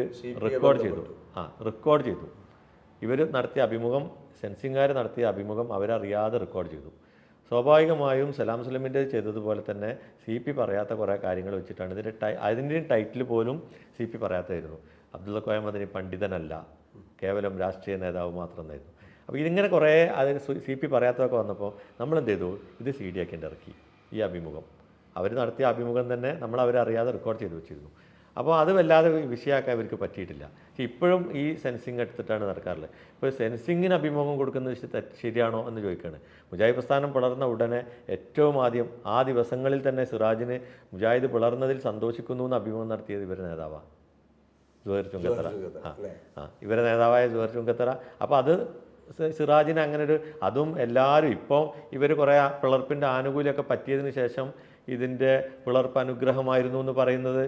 B: റെക്കോർഡ് ചെയ്തു. ഇവർ നടത്തിയ അഭിമുഖം, സെൻസിങ്ങുകാർ നടത്തിയ അഭിമുഖം അവരറിയാതെ റെക്കോർഡ് ചെയ്തു. സ്വാഭാവികമായും സലാം സുല്ലമിൻ്റെ ചെയ്തതുപോലെ തന്നെ CP പറയാത്ത കുറേ കാര്യങ്ങൾ വെച്ചിട്ടാണ് അതിൻ്റെയും ടൈറ്റിൽ പോലും CP പറയാത്തായിരുന്നു. അബ്ദുള്ള കോയ മദനി പണ്ഡിതനല്ല, കേവലം രാഷ്ട്രീയ നേതാവ് മാത്രം എന്നായിരുന്നു. അപ്പോൾ ഇതിങ്ങനെ കുറേ അത് CP പറയാത്തതൊക്കെ വന്നപ്പോൾ നമ്മളെന്ത് ചെയ്തു, ഇത് CD ആക്കിയിട്ട് ഇറക്കി. ഈ അഭിമുഖം അവർ നടത്തിയ അഭിമുഖം തന്നെ നമ്മൾ അവരറിയാതെ റെക്കോർഡ് ചെയ്ത് വെച്ചിരുന്നു. അപ്പോൾ അത് വല്ലാതെ വിഷയമാക്കാൻ അവർക്ക് പറ്റിയിട്ടില്ല. പക്ഷേ ഇപ്പോഴും ഈ സെൻസിങ് എടുത്തിട്ടാണ് നടക്കാറുള്ളത്. ഇപ്പോൾ സെൻസിങ്ങിന് അഭിമുഖം കൊടുക്കുന്നത് ശരിയാണോ എന്ന് ചോദിക്കുകയാണ്. മുജാഹിദ് പ്രസ്ഥാനം പിളർന്ന ഉടനെ ഏറ്റവും ആദ്യം ആ ദിവസങ്ങളിൽ തന്നെ സിറാജിന് മുജാഹിദ് പിളർന്നതിൽ സന്തോഷിക്കുന്നു എന്ന് അഭിമുഖം നടത്തിയത് ഇവരുടെ നേതാവാണ് ജുഹൈർ ചുങ്കത്തറ. ഇവരുടെ നേതാവായ ജുഹൈർ ചുങ്കത്തറ. അപ്പോൾ അത് സിറാജിന് അങ്ങനെ ഒരു അതും എല്ലാവരും ഇപ്പോൾ ഇവർ കുറേ പിളർപ്പിൻ്റെ ആനുകൂല്യമൊക്കെ പറ്റിയതിന് ശേഷം ഇതിൻ്റെ പിളർപ്പ് അനുഗ്രഹമായിരുന്നു എന്ന് പറയുന്നത്,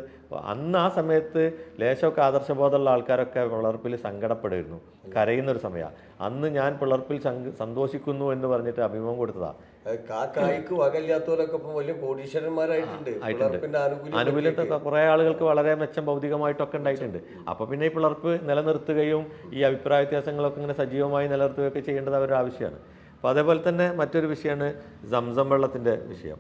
B: അന്ന് ആ സമയത്ത് ലേശമൊക്കെ ആദർശബോധമുള്ള ആൾക്കാരൊക്കെ പിളർപ്പിൽ സങ്കടപ്പെടുമായിരുന്നു, കരയുന്നൊരു സമയമാണ്. അന്ന് ഞാൻ പിളർപ്പിൽ സന്തോഷിക്കുന്നു എന്ന് പറഞ്ഞിട്ട് അഭിമുഖം കൊടുത്തതാണ്.
A: കാക്കായിക്ക് വകയില്ലാത്തവരൊക്കെ ഇപ്പം വലിയ കോടീശ്വരന്മാരായിട്ടുണ്ട്.
B: ആനുകൂല്യത്തൊക്കെ കുറേ ആളുകൾക്ക് വളരെ മെച്ചം ഭൗതികമായിട്ടൊക്കെ ഉണ്ടായിട്ടുണ്ട്. അപ്പോൾ പിന്നെ ഈ പിളർപ്പ് നിലനിർത്തുകയും ഈ അഭിപ്രായ വ്യത്യാസങ്ങളൊക്കെ ഇങ്ങനെ സജീവമായി നിലനിർത്തുകയൊക്കെ ചെയ്യേണ്ടത് അവരുടെ ആവശ്യമാണ്. അപ്പോൾ അതേപോലെ തന്നെ മറ്റൊരു വിഷയമാണ് സംസം വെള്ളത്തിൻ്റെ വിഷയം.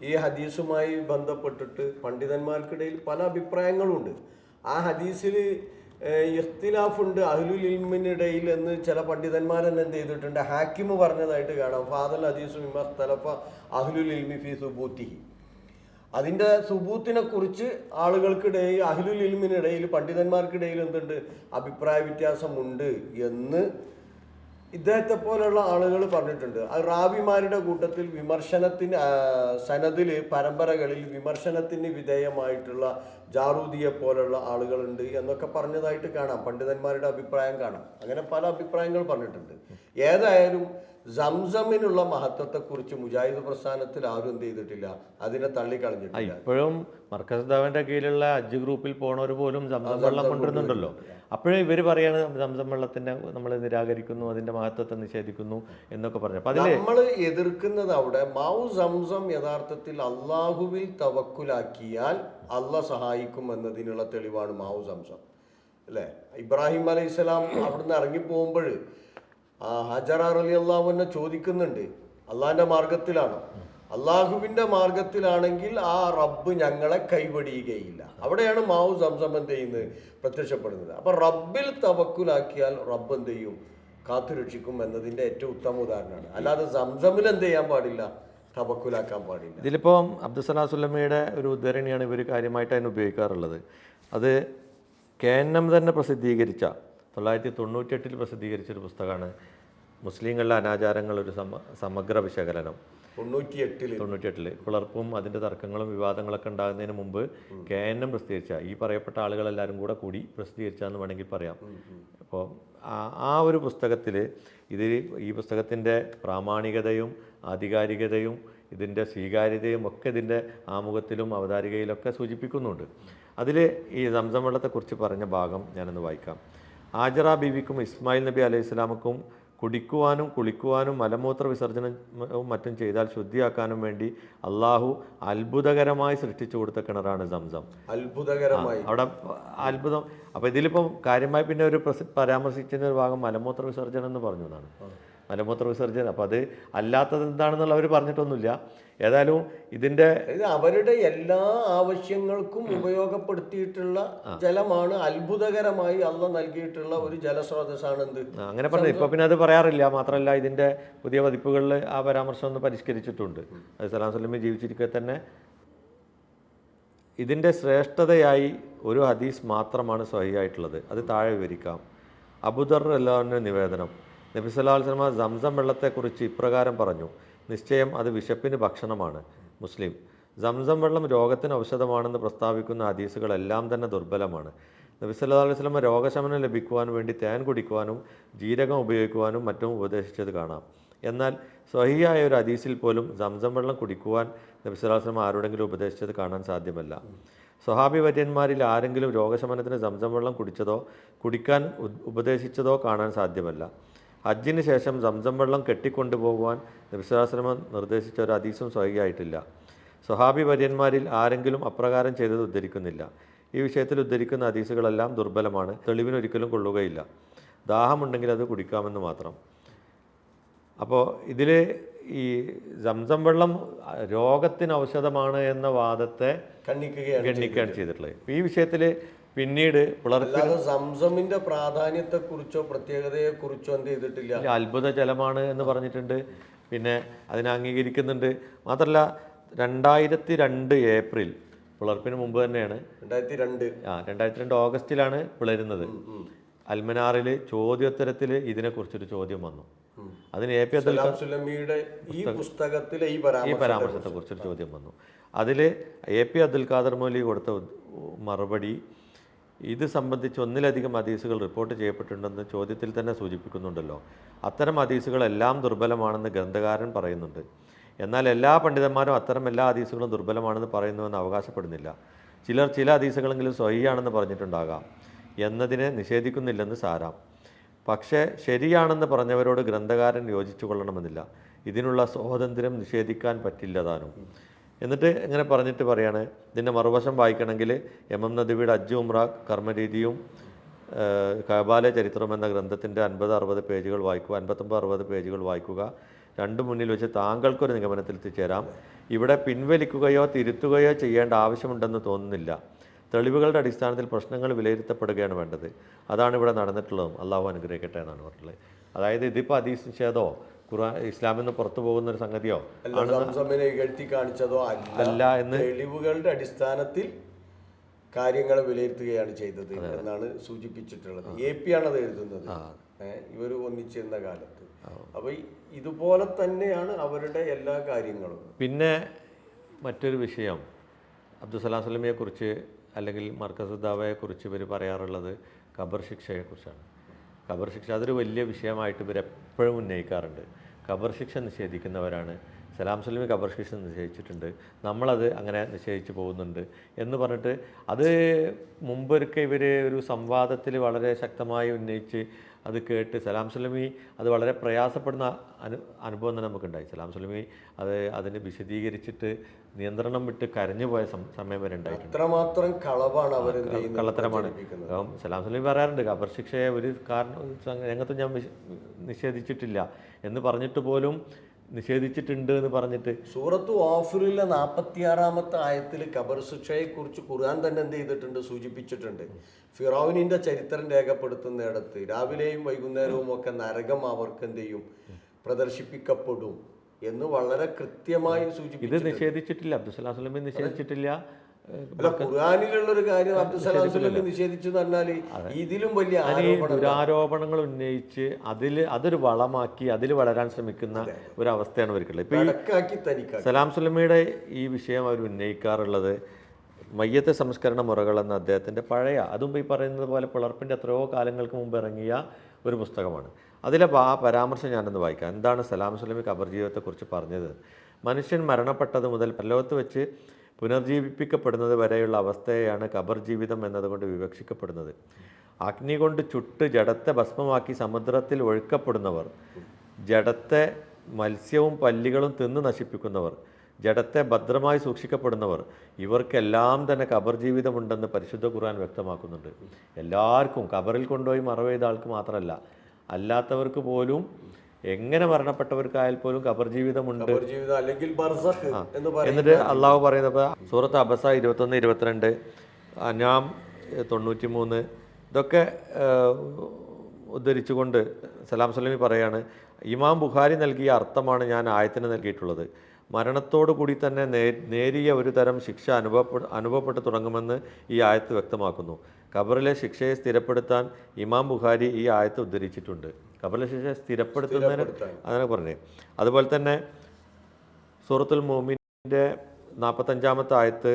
A: ഈ ഹദീസുമായി ബന്ധപ്പെട്ടിട്ട് പണ്ഡിതന്മാർക്കിടയിൽ പല അഭിപ്രായങ്ങളുണ്ട്. ആ ഹദീസിൽ ഇഖ്തിലാഫുണ്ട് അഹ്ലുൽ ഇൽമിനിടയിൽ എന്ന് ചില പണ്ഡിതന്മാരെന്നെ എന്ത് ചെയ്തിട്ടുണ്ട്, ഹാക്കിമ് പറഞ്ഞതായിട്ട് കാണാം. ഫാദൽ ഹദീസു മിമ്മ ഇഖ്തലഫ അഹ്ലുൽ ഇൽമി ഫീ സുബൂത്തിഹി. അതിൻ്റെ സുബൂത്തിനെ കുറിച്ച് ആളുകൾക്കിടയിൽ അഹ്ലുൽ ഇൽമിനിടയിൽ പണ്ഡിതന്മാർക്കിടയിൽ എന്തുണ്ട്, അഭിപ്രായ വ്യത്യാസമുണ്ട് എന്ന് ഇദ്ദേഹത്തെ പോലുള്ള ആളുകൾ പറഞ്ഞിട്ടുണ്ട്. അത് റാവിമാരുടെ കൂട്ടത്തിൽ വിമർശനത്തിന് സനദിൽ പരമ്പരകളിൽ വിമർശനത്തിന് വിധേയമായിട്ടുള്ള ജാറൂദിയെ പോലുള്ള ആളുകളുണ്ട് എന്നൊക്കെ പറഞ്ഞതായിട്ട് കാണാം. പണ്ഡിതന്മാരുടെ അഭിപ്രായം കാണാം. അങ്ങനെ പല അഭിപ്രായങ്ങൾ പറഞ്ഞിട്ടുണ്ട്. ഏതായാലും സംസമിനുള്ള മഹത്വത്തെക്കുറിച്ച് മുജാഹിദ് പ്രസ്ഥാനത്തിൽ ആരും എന്ത് ചെയ്തിട്ടില്ല, അതിനെ തള്ളിക്കളഞ്ഞിട്ടില്ല.
B: ഇപ്പോഴും മർക്കസ് ദാവന്റെ കീഴിലുള്ള ഹജ്ജ് ഗ്രൂപ്പിൽ പോണവർ പോലും സംസം വെള്ളം കൊണ്ടുവരുന്നുണ്ടല്ലോ. അപ്പോഴും ഇവർ പറയാണ് സംസം വെള്ളത്തിനെ നമ്മൾ നിരാകരിക്കുന്നു, അതിന്റെ മഹത്വത്തെ നിഷേധിക്കുന്നു എന്നൊക്കെ പറഞ്ഞു. അപ്പൊ
A: നമ്മൾ എതിർക്കുന്നത് അവിടെ സംസം യഥാർത്ഥത്തിൽ അള്ളാഹുവിൽ തവക്കുലാക്കിയാൽ അള്ളാഹ് സഹായിക്കും എന്നതിനുള്ള തെളിവാണ് സംസം അല്ലേ. ഇബ്രാഹിം അലൈഹിസ്സലാം അവിടുന്ന് ഇറങ്ങിപ്പോകുമ്പോൾ ഹജറ റളിയല്ലാഹു അൻഹ ചോദിക്കുന്നുണ്ട്, അള്ളാഹിന്റെ മാർഗത്തിലാണോ? അള്ളാഹുവിന്റെ മാർഗത്തിലാണെങ്കിൽ ആ റബ്ബ് ഞങ്ങളെ കൈവടിയുകയില്ല. അവിടെയാണ് സംസം എന്ത് ചെയ്യുന്നത്, പ്രത്യക്ഷപ്പെടുന്നത്. അപ്പൊ റബ്ബിൽ തവക്കുലാക്കിയാൽ റബ്ബ് എന്ത് ചെയ്യും, കാത്തുരക്ഷിക്കും എന്നതിന്റെ ഏറ്റവും ഉത്തമ ഉദാഹരണമാണ്. അല്ലാതെ സംസമിൽ എന്ത് ചെയ്യാൻ പാടില്ല, തവക്കുലാക്കാൻ പാടില്ല.
B: ഇതിലിപ്പോൾ അബ്ദുസ്സലാം സുല്ലമിയുടെ ഒരു ഉദ്ധരണിയാണ് ഇവർ കാര്യമായിട്ട് അതിന് ഉപയോഗിക്കാറുള്ളത്. അത് KNM തന്നെ പ്രസിദ്ധീകരിച്ച 1998 പ്രസിദ്ധീകരിച്ചൊരു പുസ്തകമാണ് മുസ്ലിങ്ങളുടെ അനാചാരങ്ങൾ ഒരു സമഗ്ര വിശകലനം. 98 പിളർപ്പും അതിൻ്റെ തർക്കങ്ങളും വിവാദങ്ങളൊക്കെ ഉണ്ടാകുന്നതിന് മുമ്പ് KNM പ്രസിദ്ധീകരിച്ച, ഈ പറയപ്പെട്ട ആളുകളെല്ലാവരും കൂടി പ്രസിദ്ധീകരിച്ചാന്ന് വേണമെങ്കിൽ പറയാം. അപ്പോൾ ആ ഒരു പുസ്തകത്തിൽ ഈ പുസ്തകത്തിൻ്റെ പ്രാമാണികതയും ആധികാരികതയും ഇതിൻ്റെ സ്വീകാര്യതയും ഒക്കെ ഇതിൻ്റെ ആമുഖത്തിലും അവതാരികയിലൊക്കെ സൂചിപ്പിക്കുന്നുണ്ട്. അതിൽ ഈ സംസം വെള്ളത്തെക്കുറിച്ച് പറഞ്ഞ ഭാഗം ഞാനൊന്ന് വായിക്കാം. ആജറ ബീവിക്കും ഇസ്മായിൽ നബി അലൈഹി സ്വലാമക്കും കുടിക്കുവാനും കുളിക്കുവാനും മലമൂത്ര വിസർജനവും മറ്റും ചെയ്താൽ ശുദ്ധിയാക്കാനും വേണ്ടി അള്ളാഹു അത്ഭുതകരമായി സൃഷ്ടിച്ചു കൊടുത്ത കിണറാണ് സംസം.
A: അത്ഭുതകരമായി
B: അവിടെ അത്ഭുതം. അപ്പോൾ ഇതിലിപ്പം കാര്യമായി പിന്നെ ഒരു പരാമർശിക്കുന്ന ഒരു ഭാഗം മലമൂത്ര വിസർജനം എന്ന് പറഞ്ഞു എന്നാണ്. മലമൂത്ര വിസർജനം. അപ്പോൾ അത് അല്ലാത്തത് എന്താണെന്നുള്ള അവർ പറഞ്ഞിട്ടൊന്നുമില്ല. ഏതായാലും ഇതിൻ്റെ
A: അവരുടെ എല്ലാ ആവശ്യങ്ങൾക്കും ഉപയോഗപ്പെടുത്തിയിട്ടുള്ള ജലമാണ്. അത്ഭുതകരമായി അള്ള നൽകിയിട്ടുള്ള ഒരു ജലസ്രോതസ്സാണ് എന്ത്.
B: അങ്ങനെ പറഞ്ഞു. ഇപ്പോൾ പിന്നെ അത് പറയാറില്ല. മാത്രമല്ല ഇതിൻ്റെ പുതിയ പതിപ്പുകളിൽ ആ പരാമർശം ഒന്ന് പരിഷ്കരിച്ചിട്ടുണ്ട്. അത് സലാം സ്വലമി ജീവിച്ചിരിക്കെ തന്നെ. ഇതിൻ്റെ ശ്രേഷ്ഠതയായി ഒരു ഹദീസ് മാത്രമാണ് സ്വഹീഹായിട്ടുള്ളത്. അത് താഴെ വിവരിക്കാം. അബൂദർ റളിയല്ലാഹുവിന്റെ നിവേദനം, നബി സല്ലല്ലാഹു അലൈഹി വസല്ലം സംസം വെള്ളത്തെക്കുറിച്ച് ഇപ്രകാരം പറഞ്ഞു: നിശ്ചയം അത് വിശപ്പിന് ഭക്ഷണമാണ്. മുസ്ലിം. സംസം വെള്ളം രോഗത്തിന് ഔഷധമാണെന്ന് പ്രസ്താവിക്കുന്ന ഹദീസുകളെല്ലാം തന്നെ ദുർബലമാണ്. നബി സല്ലല്ലാഹു അലൈഹി വസല്ലം രോഗശമനം ലഭിക്കുവാൻ വേണ്ടി തേൻ കുടിക്കുവാനും ജീരകം ഉപയോഗിക്കുവാനും മറ്റും ഉപദേശിച്ചത് കാണാം. എന്നാൽ സ്വഹീഹായ ഒരു ഹദീസിൽ പോലും സംസം വെള്ളം കുടിക്കുവാൻ നബി സല്ലല്ലാഹു അലൈഹി വസല്ലം ആരോടെങ്കിലും ഉപദേശിച്ചത് കാണാൻ സാധ്യമല്ല. സ്വഹാബി വര്യന്മാരിൽ ആരെങ്കിലും രോഗശമനത്തിന് സംസം വെള്ളം കുടിച്ചതോ കുടിക്കാൻ ഉപദേശിച്ചതോ കാണാൻ സാധ്യമല്ല. ഹജ്ജിന് ശേഷം സംസം വെള്ളം കെട്ടിക്കൊണ്ടുപോകുവാൻ നബി സല്ലല്ലാഹു അലൈഹി വസല്ലം നിർദ്ദേശിച്ച ഒരു ഹദീസും സ്വഹീഹായിട്ടില്ല. സ്വഹാബി വര്യന്മാരിൽ ആരെങ്കിലും അപ്രകാരം ചെയ്തത് ഉദ്ധരിക്കുന്നില്ല. ഈ വിഷയത്തിൽ ഉദ്ധരിക്കുന്ന ഹദീസുകളെല്ലാം ദുർബലമാണ്, തെളിവിനൊരിക്കലും കൊള്ളുകയില്ല. ദാഹമുണ്ടെങ്കിൽ അത് കുടിക്കാമെന്ന് മാത്രം. അപ്പോൾ ഇതിൽ ഈ സംസം വെള്ളം രോഗത്തിന് ഔഷധമാണ് എന്ന വാദത്തെ ഖണ്ഡിക്കുകയാണ് ചെയ്തിട്ടുള്ളത്. ഈ വിഷയത്തിൽ പിന്നീട്
A: സംസമിന്റെ പ്രാധാന്യത്തെക്കുറിച്ചോ പ്രത്യേകതയെക്കുറിച്ചോ എന്ത് ചെയ്തിട്ടില്ല.
B: അത്ഭുത ജലമാണ് എന്ന് പറഞ്ഞിട്ടുണ്ട്. പിന്നെ അതിനെ അംഗീകരിക്കുന്നുണ്ട്. മാത്രമല്ല 2002 ഏപ്രിൽ, പിളർപ്പിന് മുമ്പ് തന്നെയാണ്, 2002 ഓഗസ്റ്റിലാണ് പിളരുന്നത്. അൽമനാറിൽ ചോദ്യോത്തരത്തിൽ ഇതിനെക്കുറിച്ചൊരു ചോദ്യം വന്നു. അതിന് എ പി അബ്ദുൽ ഈ പരാമർശത്തെക്കുറിച്ചൊരു ചോദ്യം വന്നു. അതിൽ എ പി അബ്ദുൽ ഖാദർ മൗലവി കൊടുത്ത മറുപടി ഇത് സംബന്ധിച്ച് ഒന്നിലധികം ഹദീസുകൾ റിപ്പോർട്ട് ചെയ്യപ്പെട്ടിട്ടുണ്ടെന്ന് ചോദ്യത്തിൽ തന്നെ സൂചിപ്പിക്കുന്നുണ്ടല്ലോ. അത്തരം ഹദീസുകളെല്ലാം ദുർബലമാണെന്ന് ഗ്രന്ഥകാരൻ പറയുന്നുണ്ട്. എന്നാൽ എല്ലാ പണ്ഡിതന്മാരും അത്തരം എല്ലാ ഹദീസുകളും ദുർബലമാണെന്ന് പറയുന്നുവെന്ന് അവകാശപ്പെടുന്നില്ല. ചിലർ ചില ഹദീസുകളെങ്കിലും സ്വഹീഹാണെന്ന് പറഞ്ഞിട്ടുണ്ടാകാം എന്നതിനെ നിഷേധിക്കുന്നില്ലെന്ന് സാരാം. പക്ഷേ ശരിയാണെന്ന് പറഞ്ഞവരോട് ഗ്രന്ഥകാരൻ യോജിച്ചു കൊള്ളണമെന്നില്ല. ഇതിനുള്ള സ്വാതന്ത്ര്യം നിഷേധിക്കാൻ പറ്റില്ലതാനും. എന്നിട്ട് ഇങ്ങനെ പറഞ്ഞിട്ട് പറയാണ്, ഇതിൻ്റെ മറുവശം വായിക്കണമെങ്കിൽ എം നദ്വിയുടെ ഹജ്ജ് ഉംറ കർമ്മരീതിയും കഅബയിലെ ചരിത്രം എന്ന ഗ്രന്ഥത്തിൻ്റെ 50-60 പേജുകൾ വായിക്കുക, 59-60 പേജുകൾ വായിക്കുക. രണ്ടു മുന്നിൽ വെച്ച് താങ്കൾക്കൊരു നിഗമനത്തിൽ എത്തിച്ചേരാം. ഇവിടെ പിൻവലിക്കുകയോ തിരുത്തുകയോ ചെയ്യേണ്ട ആവശ്യമുണ്ടെന്ന് തോന്നുന്നില്ല. തെളിവുകളുടെ അടിസ്ഥാനത്തിൽ പ്രശ്നങ്ങൾ വിലയിരുത്തപ്പെടുകയാണ് വേണ്ടത്. അതാണ് ഇവിടെ നടന്നിട്ടുള്ളതും. അള്ളാഹു അനുഗ്രഹിക്കട്ടെ എന്നാണ് പറഞ്ഞിട്ടുള്ളത്. അതായത് ഇതിപ്പോൾ ഹദീസ് നിഷേധമോ ഖുർആൻ ഇസ്ലാമിൽ നിന്ന് പുറത്തു പോകുന്ന ഒരു സംഗതിയോ
A: കാണിച്ചതോ അല്ല എന്ന്
B: തെളിവുകളുടെ
A: അടിസ്ഥാനത്തിൽ കാര്യങ്ങൾ വിലയിരുത്തുകയാണ് ചെയ്തത് എന്നാണ് സൂചിപ്പിച്ചിട്ടുള്ളത്. എ പി ആണത് എഴുതുന്നത്, ഇവർ ഒന്നിച്ചിരുന്ന കാലത്ത്. അപ്പൊ ഇതുപോലെ തന്നെയാണ് അവരുടെ എല്ലാ കാര്യങ്ങളും.
B: പിന്നെ മറ്റൊരു വിഷയം, അബ്ദുസ്സലാം സ്വലമിയെക്കുറിച്ച് അല്ലെങ്കിൽ മർക്കസ് ദഅവയെക്കുറിച്ച് ഇവർ പറയാറുള്ളത് ഖബർ ശിക്ഷയെക്കുറിച്ചാണ്. ഖബർ ശിക്ഷ അതൊരു വലിയ വിഷയമായിട്ട് ഇവരെപ്പോഴും ഉന്നയിക്കാറുണ്ട്. ഖബർ ശിക്ഷ നിഷേധിക്കുന്നവരാണ്. സലാം സ്വലമി ഖബർ ശിക്ഷ നിഷേധിച്ചിട്ടുണ്ട്, നമ്മളത് അങ്ങനെ നിഷേധിച്ച് പോകുന്നുണ്ട് എന്ന് പറഞ്ഞിട്ട് അത് മുമ്പൊരിക്കൽ ഇവർ ഒരു സംവാദത്തിൽ വളരെ ശക്തമായി ഉന്നയിച്ച് അത് കേട്ട് സലാം സ്വലമി അത് വളരെ പ്രയാസപ്പെടുന്ന അനുഭവം തന്നെ നമുക്കുണ്ടായി. സലാം സ്വലമി അതിന് വിശദീകരിച്ചിട്ട് നിയന്ത്രണം വിട്ട് കരഞ്ഞു പോയ സമയം വരെ ഉണ്ടായിട്ടുണ്ട്. കള്ളത്തരമാണ്. സലാം സ്വലമി പറയാറുണ്ട് ഖബർ ശിക്ഷയെ ഒരു രംഗത്തും ഞാൻ നിഷേധിച്ചിട്ടില്ല എന്ന് പറഞ്ഞിട്ട് പോലും നിഷേധിച്ചിട്ടുണ്ട് എന്ന് പറഞ്ഞിട്ട്
A: സൂറത്തു ഓഫറിലെ 46-ാമത്തെ ആയത്തിൽ ഖബർ ശിക്ഷയെ കുറിച്ച് ഖുർആൻ തന്നെ എന്ത് ചെയ്തിട്ടുണ്ട്, സൂചിപ്പിച്ചിട്ടുണ്ട്. ഫിറൗനിന്റെ ചരിത്രം രേഖപ്പെടുത്തുന്നിടത്ത് രാവിലെയും വൈകുന്നേരവും ഒക്കെ നരകം അവർക്ക് എന്ത് ചെയ്യും, പ്രദർശിപ്പിക്കപ്പെടും എന്ന് വളരെ കൃത്യമായി സൂചിപ്പിച്ചു.
B: ഇത് നിഷേധിച്ചിട്ടില്ല, അബ്ദുസ്സലാം സ്വലമി നിഷേധിച്ചിട്ടില്ല.
A: ഖുർആനിലുള്ളൊരു കാര്യം അബ്ദുസ്സലാം സ്വലമി നിഷേധിച്ചു എന്ന് പറഞ്ഞാൽ ഇതിലും വലിയ
B: ദുരാരോപണങ്ങൾ ഉന്നയിച്ച് അതൊരു വളമാക്കി അതിൽ വളരാൻ ശ്രമിക്കുന്ന ഒരവസ്ഥയാണ് ഇവർക്കുള്ളത്. ഇപ്പൊ സലാം സ്വലമിയുടെ ഈ വിഷയം അവർ ഉന്നയിക്കാറുള്ളത് മയ്യത്ത് സംസ്കരണ മുറകൾ എന്ന അദ്ദേഹത്തിൻ്റെ പഴയ, അതും ഈ പറയുന്നത് പോലെ പിളർപ്പിൻ്റെ എത്രയോ കാലങ്ങൾക്ക് മുമ്പ് ഇറങ്ങിയ ഒരു പുസ്തകമാണ്. അതിലെ ആ പരാമർശം ഞാനൊന്ന് വായിക്കാം. എന്താണ് സലാം സ്വലമി ഖബർ ജീവിതത്തെക്കുറിച്ച് പറഞ്ഞത്? മനുഷ്യൻ മരണപ്പെട്ടത് മുതൽ പരലോകത്ത് വെച്ച് പുനർജീവിപ്പിക്കപ്പെടുന്നത് വരെയുള്ള അവസ്ഥയെയാണ് ഖബർ ജീവിതം എന്നതുകൊണ്ട് വിവക്ഷിക്കപ്പെടുന്നത്. അഗ്നി കൊണ്ട് ചുട്ട് ജഡത്തെ ഭസ്മമാക്കി സമുദ്രത്തിൽ ഒഴുക്കപ്പെടുന്നവർ, ജഡത്തെ മത്സ്യവും പല്ലികളും തിന്ന് നശിപ്പിക്കുന്നവർ, ജഡത്തെ ഭദ്രമായി സൂക്ഷിക്കപ്പെടുന്നവർ, ഇവർക്കെല്ലാം തന്നെ ഖബർ ജീവിതമുണ്ടെന്ന് പരിശുദ്ധ ഖുർആൻ വ്യക്തമാക്കുന്നുണ്ട്. എല്ലാവർക്കും ഖബറിൽ കൊണ്ടുപോയി മറവ് ചെയ്ത ആൾക്ക് മാത്രമല്ല, അല്ലാത്തവർക്ക് പോലും എങ്ങനെ മരണപ്പെട്ടവർക്കായാൽ പോലും ഖബർ ജീവിതമുണ്ട്.
A: ജീവിതം അല്ലെങ്കിൽ ബർസഖ് എന്ന് പറയുന്നത്.
B: എന്നിട്ട് അള്ളാഹു പറയുന്നത് സൂറത്ത് അബസ 21, 22, അനാം 93 ഇതൊക്കെ ഉദ്ധരിച്ചുകൊണ്ട് സലാം സലമി പറയാണ്, ഇമാം ബുഖാരി നൽകിയ അർത്ഥമാണ് ഞാൻ ആയത്തിന് നൽകിയിട്ടുള്ളത്. മരണത്തോടു കൂടി തന്നെ നേരിയ ഒരു തരം ശിക്ഷ അനുഭവപ്പെട്ടു തുടങ്ങുമെന്ന് ഈ ആയത്ത് വ്യക്തമാക്കുന്നു. ഖബറിലെ ശിക്ഷയെ സ്ഥിരപ്പെടുത്താൻ ഇമാം ബുഖാരി ഈ ആയത്ത് ഉദ്ധരിച്ചിട്ടുണ്ട്. ഖബറിലെ ശിക്ഷയെ സ്ഥിരപ്പെടുത്തുന്നതിന് അങ്ങനെ പറഞ്ഞേ. അതുപോലെ തന്നെ സൂറത്തുൽ മുഅ്മിനിൻ്റെ 45-ാമത്തെ ആയത്ത്,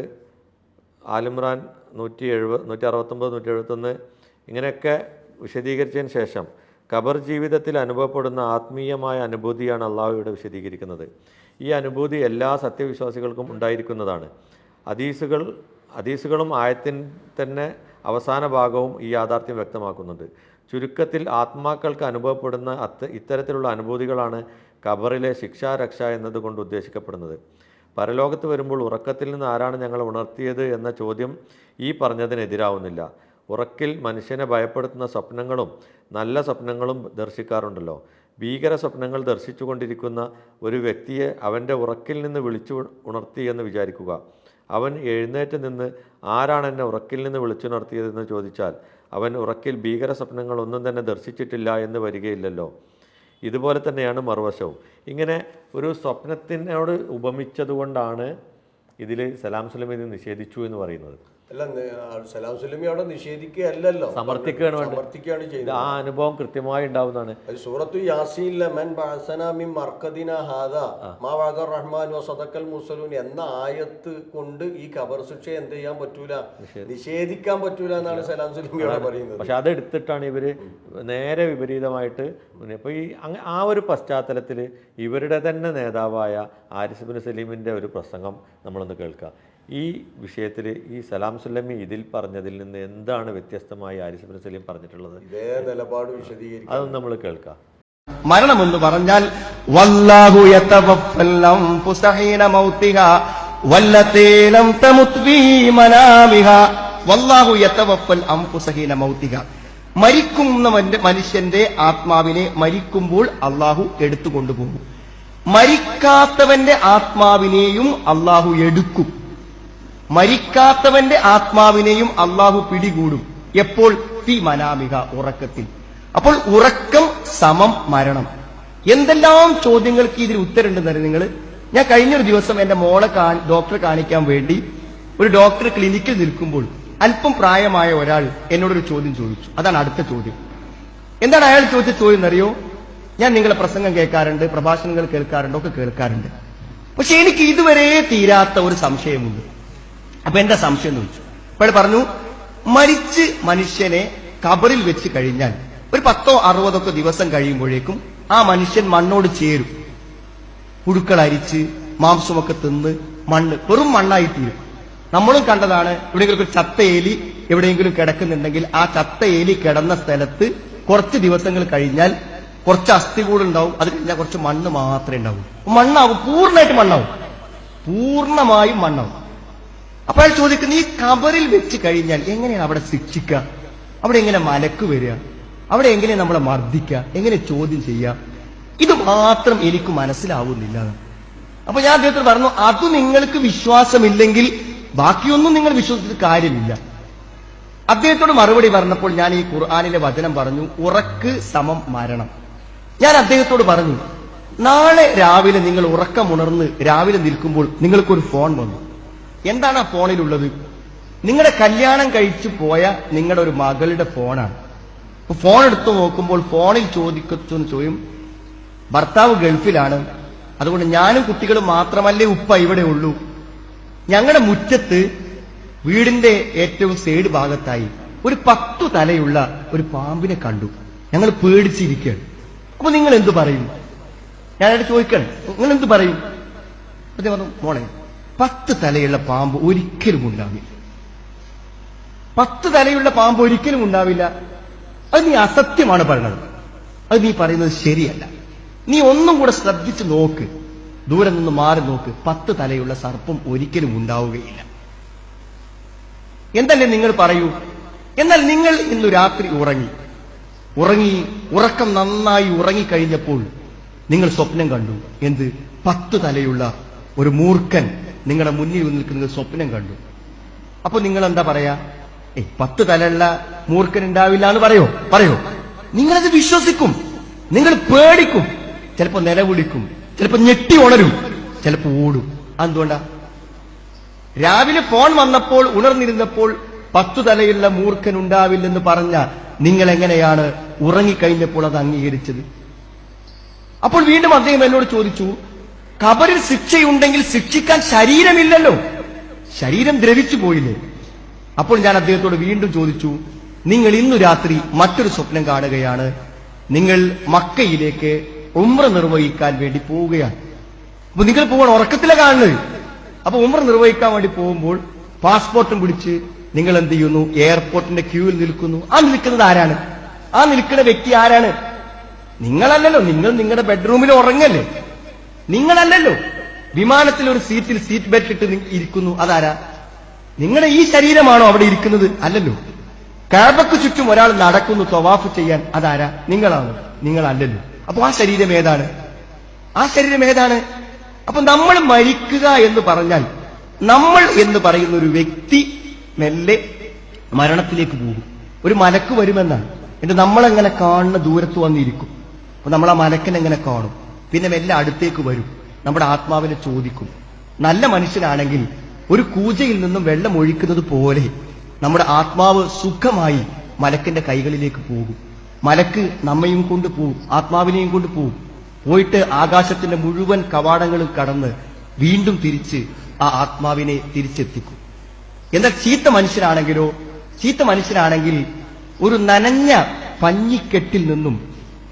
B: ആലിമ്രാൻ 169, 171 ഇങ്ങനെയൊക്കെ വിശദീകരിച്ചതിന് ശേഷം ഖബർ ജീവിതത്തിൽ അനുഭവപ്പെടുന്ന ആത്മീയമായ അനുഭൂതിയാണ് അള്ളാഹു ഇവിടെ വിശദീകരിക്കുന്നത്. ഈ അനുഭൂതി എല്ലാ സത്യവിശ്വാസികൾക്കും ഉണ്ടായിരിക്കുന്നതാണ്. ഹദീസുകളും ആയത്തിൻ തന്നെ അവസാന ഭാഗവും ഈ യാഥാർത്ഥ്യം വ്യക്തമാക്കുന്നുണ്ട്. ചുരുക്കത്തിൽ ആത്മാക്കൾക്ക് അനുഭവപ്പെടുന്ന ഇത്തരത്തിലുള്ള അനുഭൂതികളാണ് ഖബറിലെ ശിക്ഷാരക്ഷ എന്നതുകൊണ്ട് ഉദ്ദേശിക്കപ്പെടുന്നത്. പരലോകത്ത് വരുമ്പോൾ ഉറക്കത്തിൽ നിന്ന് ആരാണ് ഞങ്ങൾ ഉണർത്തിയത് എന്ന ചോദ്യം ഈ പറഞ്ഞതിനെതിരാവുന്നില്ല. ഉറക്കിൽ മനുഷ്യനെ ഭയപ്പെടുത്തുന്ന സ്വപ്നങ്ങളും നല്ല സ്വപ്നങ്ങളും ദർശിക്കാറുണ്ടല്ലോ. ഭീകര സ്വപ്നങ്ങൾ ദർശിച്ചുകൊണ്ടിരിക്കുന്ന ഒരു വ്യക്തിയെ അവൻ്റെ ഉറക്കിൽ നിന്ന് വിളിച്ചു ഉണർത്തി എന്ന് വിചാരിക്കുക. അവൻ എഴുന്നേറ്റ് നിന്ന് ആരാണ് എന്നെ ഉറക്കിൽ നിന്ന് വിളിച്ചുണർത്തിയതെന്ന് ചോദിച്ചാൽ അവൻ ഉറക്കിൽ ഭീകര സ്വപ്നങ്ങൾ ഒന്നും തന്നെ ദർശിച്ചിട്ടില്ല എന്ന് വരികയില്ലല്ലോ. ഇതുപോലെ തന്നെയാണ് മറുവശവും. ഇങ്ങനെ ഒരു സ്വപ്നത്തിനോട് ഉപമിച്ചതുകൊണ്ടാണ് ഇതിൽ സലാം സലമി ഇത് നിഷേധിച്ചു എന്ന് പറയുന്നത്.
A: അല്ല, സലാം സുലമി അവിടെ നിഷേധിക്കുകയല്ലല്ലോ, സമർത്ഥിക്കുകയാണ് ചെയ്യുന്നത്.
B: ആ അനുഭവം കൃത്യമായി ഉണ്ടാവുന്നതാണ്.
A: സൂറത്തു യാസീനിലെ മൻ ബഅസനാ മിൻ മർഖദിനാ ഹാദാ മാ വഅദ റഹ്മാൻ വസദഖൽ മുർസലൂൻ എന്ന ആയത്ത് കൊണ്ട് ഈ ഖബർ ശിക്ഷ എന്ത് ചെയ്യാൻ പറ്റൂല, നിഷേധിക്കാൻ പറ്റൂല എന്നാണ് സലാം സുലമി അവിടെ പറയുന്നത്.
B: പക്ഷെ അതെടുത്തിട്ടാണ് ഇവര് നേരെ വിപരീതമായിട്ട്. ഇപ്പോൾ ഈ ആ ഒരു പശ്ചാത്തലത്തിൽ ഇവരുടെ തന്നെ നേതാവായ ആരിസ് ഇബ്നു സലീമിൻ്റെ ഒരു പ്രസംഗം നമ്മളൊന്ന് കേൾക്കാം. ഈ വിഷയത്തിൽ ഈ സലാം സുല്ലമി ഇതിൽ പറഞ്ഞതിൽ നിന്ന് എന്താണ് വ്യത്യസ്തമായി ആരിസ് ഇബ്നു സലീം പറഞ്ഞിട്ടുള്ളത്?
A: ഇതേ നിലപാട് വിശദീകരിക്കും.
B: അതൊന്നും നമ്മൾ കേൾക്കാം.
C: മരണമെന്ന് പറഞ്ഞാൽ വല്ലാഹു യതവഫൽ അൻഫുസ ഹീന മൗതിഹാ വല്ലതീ ലം തമുത് ഫീ മനാമിഹാ. വല്ലാഹു യതവഫൽ അൻഫുസ ഹീന മൗതിഹാ. മരിക്കുന്ന മനുഷ്യന്റെ ആത്മാവിനെ മരിക്കുമ്പോൾ അള്ളാഹു എടുത്തുകൊണ്ടുപോകും. മരിക്കാത്തവന്റെ ആത്മാവിനെയും അള്ളാഹു എടുക്കും. മരിക്കാത്തവന്റെ ആത്മാവിനെയും അള്ളാഹു പിടികൂടും. എപ്പോൾ? ഫീ മനാമിക, ഉറക്കത്തിൽ. അപ്പോൾ ഉറക്കം സമം മരണം. എന്തെല്ലാം ചോദ്യങ്ങൾക്ക് ഇതിൽ ഉത്തരമുണ്ടെന്നറിയ നിങ്ങൾ. ഞാൻ കഴിഞ്ഞൊരു ദിവസം എന്റെ മോളെ ഡോക്ടറെ കാണിക്കാൻ വേണ്ടി ഒരു ഡോക്ടർ ക്ലിനിക്കിൽ നിൽക്കുമ്പോൾ അല്പം പ്രായമായ ഒരാൾ എന്നോടൊരു ചോദ്യം ചോദിച്ചു. അതാണ് അടുത്ത ചോദ്യം. എന്താണ് അയാൾ ചോദിച്ച ചോദ്യം എന്നറിയോ? ഞാൻ നിങ്ങളെ പ്രസംഗം കേൾക്കാറുണ്ട്, പ്രഭാഷണങ്ങൾ കേൾക്കാറുണ്ട്, ഒക്കെ കേൾക്കാറുണ്ട്. പക്ഷെ എനിക്ക് ഇതുവരെ തീരാത്ത ഒരു സംശയമുണ്ട്. അപ്പൊ എന്താ സംശയം എന്ന് ചോദിച്ചു. അപ്പോൾ പറഞ്ഞു, മരിച്ച് മനുഷ്യനെ ഖബറിൽ വെച്ച് കഴിഞ്ഞാൽ ഒരു 10 or 60 ദിവസം കഴിയുമ്പോഴേക്കും ആ മനുഷ്യൻ മണ്ണോട് ചേരും. പുഴുക്കൾ അരിച്ച് മാംസമൊക്കെ തിന്ന് മണ്ണ് വെറും മണ്ണായി തീരും. നമ്മളും കണ്ടതാണ്, എവിടെയെങ്കിലും ഒരു ചത്ത എലി എവിടെയെങ്കിലും കിടക്കുന്നുണ്ടെങ്കിൽ ആ ചത്ത എലി കിടന്ന സ്ഥലത്ത് കുറച്ച് ദിവസങ്ങൾ കഴിഞ്ഞാൽ കുറച്ച് അസ്ഥി കൂടുണ്ടാവും, അത് കഴിഞ്ഞാൽ കുറച്ച് മണ്ണ് മാത്രമേ ഉണ്ടാവൂ. മണ്ണാവും, പൂർണ്ണമായിട്ട് മണ്ണാവും, പൂർണ്ണമായും മണ്ണാവും. അപ്പോൾ അയാൾ ചോദിക്കുന്നു, ഈ ഖബറിൽ വെച്ച് കഴിഞ്ഞാൽ എങ്ങനെയാണ് അവിടെ ശിക്ഷിക്കുക? അവിടെ എങ്ങനെ മലക്ക് വരിക? അവിടെ എങ്ങനെ നമ്മളെ മർദ്ദിക്കുക? എങ്ങനെ ചോദ്യം ചെയ്യുക? ഇത് മാത്രം എനിക്ക് മനസ്സിലാവുന്നില്ല. അപ്പൊ ഞാൻ അദ്ദേഹത്തോട് പറഞ്ഞു, അത് നിങ്ങൾക്ക് വിശ്വാസമില്ലെങ്കിൽ ബാക്കിയൊന്നും നിങ്ങൾ വിശ്വസിച്ചിട്ട് കാര്യമില്ല. അദ്ദേഹത്തോട് മറുപടി പറഞ്ഞപ്പോൾ ഞാൻ ഈ ഖുർആനിലെ വചനം പറഞ്ഞു, ഉറക്ക് സമം മരണം. ഞാൻ അദ്ദേഹത്തോട് പറഞ്ഞു, നാളെ രാവിലെ നിങ്ങൾ ഉറക്കമുണർന്ന് രാവിലെ നിൽക്കുമ്പോൾ നിങ്ങൾക്കൊരു ഫോൺ വന്നു. എന്താണ് ആ ഫോണിലുള്ളത്? നിങ്ങളുടെ കല്യാണം കഴിച്ചു പോയ നിങ്ങളുടെ ഒരു മകളുടെ ഫോണാണ്. ഫോൺ എടുത്തു നോക്കുമ്പോൾ ഫോണിൽ ചോദ്യം, ഭർത്താവ് ഗൾഫിലാണ്, അതുകൊണ്ട് ഞാനും കുട്ടികളും മാത്രമല്ലേ ഉപ്പ ഇവിടെ ഉള്ളൂ. ഞങ്ങളുടെ മുറ്റത്ത് വീടിന്റെ ഏറ്റവും സൈഡ് ഭാഗത്തായി ഒരു 10 തലയുള്ള ഒരു പാമ്പിനെ കണ്ടു. ഞങ്ങൾ പേടിച്ചിരിക്കുകയാണ്. അപ്പൊ നിങ്ങൾ എന്തു പറയും? ഞാനത് ചോദിക്കണം, നിങ്ങൾ എന്ത് പറയും? അദ്ദേഹം പറഞ്ഞു, മോളെ 10 തലയുള്ള പാമ്പ് ഒരിക്കലും ഉണ്ടാവില്ല. 10 തലയുള്ള പാമ്പ് ഒരിക്കലും ഉണ്ടാവില്ല. അത് നീ അസത്യമാണ് പറയുന്നത്. അത് നീ പറയുന്നത് ശരിയല്ല. നീ ഒന്നും കൂടെ ശ്രദ്ധിച്ച് നോക്ക്, ദൂരെ നിന്ന് മാറി നോക്ക്. 10 തലയുള്ള സർപ്പം ഒരിക്കലും ഉണ്ടാവുകയില്ല. എന്തല്ലേ നിങ്ങൾ പറയൂ? എന്നാൽ നിങ്ങൾ ഇന്ന് രാത്രി ഉറങ്ങി ഉറക്കം നന്നായി ഉറങ്ങിക്കഴിഞ്ഞപ്പോൾ നിങ്ങൾ സ്വപ്നം കണ്ടു. എന്ത്? 10 തലയുള്ള ഒരു മൂർഖൻ നിങ്ങളുടെ മുന്നിൽ നിൽക്കുന്നത് സ്വപ്നം കണ്ടു. അപ്പൊ നിങ്ങൾ എന്താ പറയാ? 10 തലയുള്ള മൂർഖൻ ഉണ്ടാവില്ല എന്ന് പറയോ? നിങ്ങളത് വിശ്വസിക്കും, നിങ്ങൾ പേടിക്കും, ചിലപ്പോ നിലവിളിക്കും, ചിലപ്പോ ഞെട്ടി ഉണരും, ചിലപ്പോ ഓടും. എന്തുകൊണ്ടാ? രാവിലെ ഫോൺ വന്നപ്പോൾ ഉണർന്നിരുന്നപ്പോൾ 10 തലയുള്ള മൂർഖൻ ഉണ്ടാവില്ലെന്ന് പറഞ്ഞ നിങ്ങൾ എങ്ങനെയാണ് ഉറങ്ങിക്കഴിഞ്ഞപ്പോൾ അത് അംഗീകരിച്ചത്? അപ്പോൾ വീണ്ടും അദ്ദേഹം എന്നോട് ചോദിച്ചു, ഖബറിൽ ശിക്ഷയുണ്ടെങ്കിൽ ശിക്ഷിക്കാൻ ശരീരമില്ലല്ലോ, ശരീരം ദ്രവിച്ചു പോയില്ലേ? അപ്പോൾ ഞാൻ അദ്ദേഹത്തോട് വീണ്ടും ചോദിച്ചു, നിങ്ങൾ ഇന്നു രാത്രി മറ്റൊരു സ്വപ്നം കാണുകയാണ്, നിങ്ങൾ മക്കയിലേക്ക് ഉംറ നിർവഹിക്കാൻ വേണ്ടി പോവുകയാണ്. അപ്പൊ നിങ്ങൾ പോകണം, ഉറക്കത്തിലെ കാണുന്നത്. അപ്പൊ ഉംറ നിർവഹിക്കാൻ വേണ്ടി പോകുമ്പോൾ പാസ്പോർട്ടും പിടിച്ച് നിങ്ങൾ എന്ത് ചെയ്യുന്നു? എയർപോർട്ടിന്റെ ക്യൂവിൽ നിൽക്കുന്നു. ആ നിൽക്കുന്നത് ആരാണ്? ആ നിൽക്കുന്ന വ്യക്തി ആരാണ്? നിങ്ങളല്ലല്ലോ. നിങ്ങൾ നിങ്ങളുടെ ബെഡ്റൂമിൽ ഉറങ്ങല്ലേ? നിങ്ങളല്ലല്ലോ. വിമാനത്തിൽ ഒരു സീറ്റിൽ സീറ്റ് ബെൽറ്റ് ഇട്ട് ഇരിക്കുന്നു, അതാരാ? നിങ്ങളുടെ ഈ ശരീരമാണോ അവിടെ ഇരിക്കുന്നത്? അല്ലല്ലോ. കഅബക്ക് ചുറ്റും ഒരാൾ നടക്കുന്നു തവാഫ് ചെയ്യാൻ, അതാരാ? നിങ്ങളാണോ? നിങ്ങളല്ലല്ലോ. അപ്പൊ ആ ശരീരം ഏതാണ്? അപ്പൊ നമ്മൾ മരിക്കുക എന്ന് പറഞ്ഞാൽ, നമ്മൾ എന്ന് പറയുന്ന ഒരു വ്യക്തി മെല്ലെ മരണത്തിലേക്ക് പോകും. ഒരു മലക്ക് വരുമെന്നാണ്. എന്നിട്ട് നമ്മളെങ്ങനെ കാണുന്ന ദൂരത്ത് വന്നിരിക്കും. അപ്പൊ നമ്മൾ ആ മലക്കിനെങ്ങനെ കാണും? പിന്നെ മെല്ലെ അടുത്തേക്ക് വരും, നമ്മുടെ ആത്മാവിനെ ചോദിക്കും. നല്ല മനുഷ്യനാണെങ്കിൽ ഒരു കൂജയിൽ നിന്നും വെള്ളം ഒഴിക്കുന്നത് പോലെ നമ്മുടെ ആത്മാവ് സുഖമായി മലക്കിന്റെ കൈകളിലേക്ക് പോകും. മലക്ക് നമ്മയും കൊണ്ട് പോകും, ആത്മാവിനെയും കൊണ്ട് പോകും. പോയിട്ട് ആകാശത്തിന്റെ മുഴുവൻ കവാടങ്ങളും കടന്ന് വീണ്ടും തിരിച്ച് ആ ആത്മാവിനെ തിരിച്ചെത്തിക്കും. എന്നാൽ ചീത്ത മനുഷ്യനാണെങ്കിൽ ഒരു നനഞ്ഞ പഞ്ഞിക്കെട്ടിൽ നിന്നും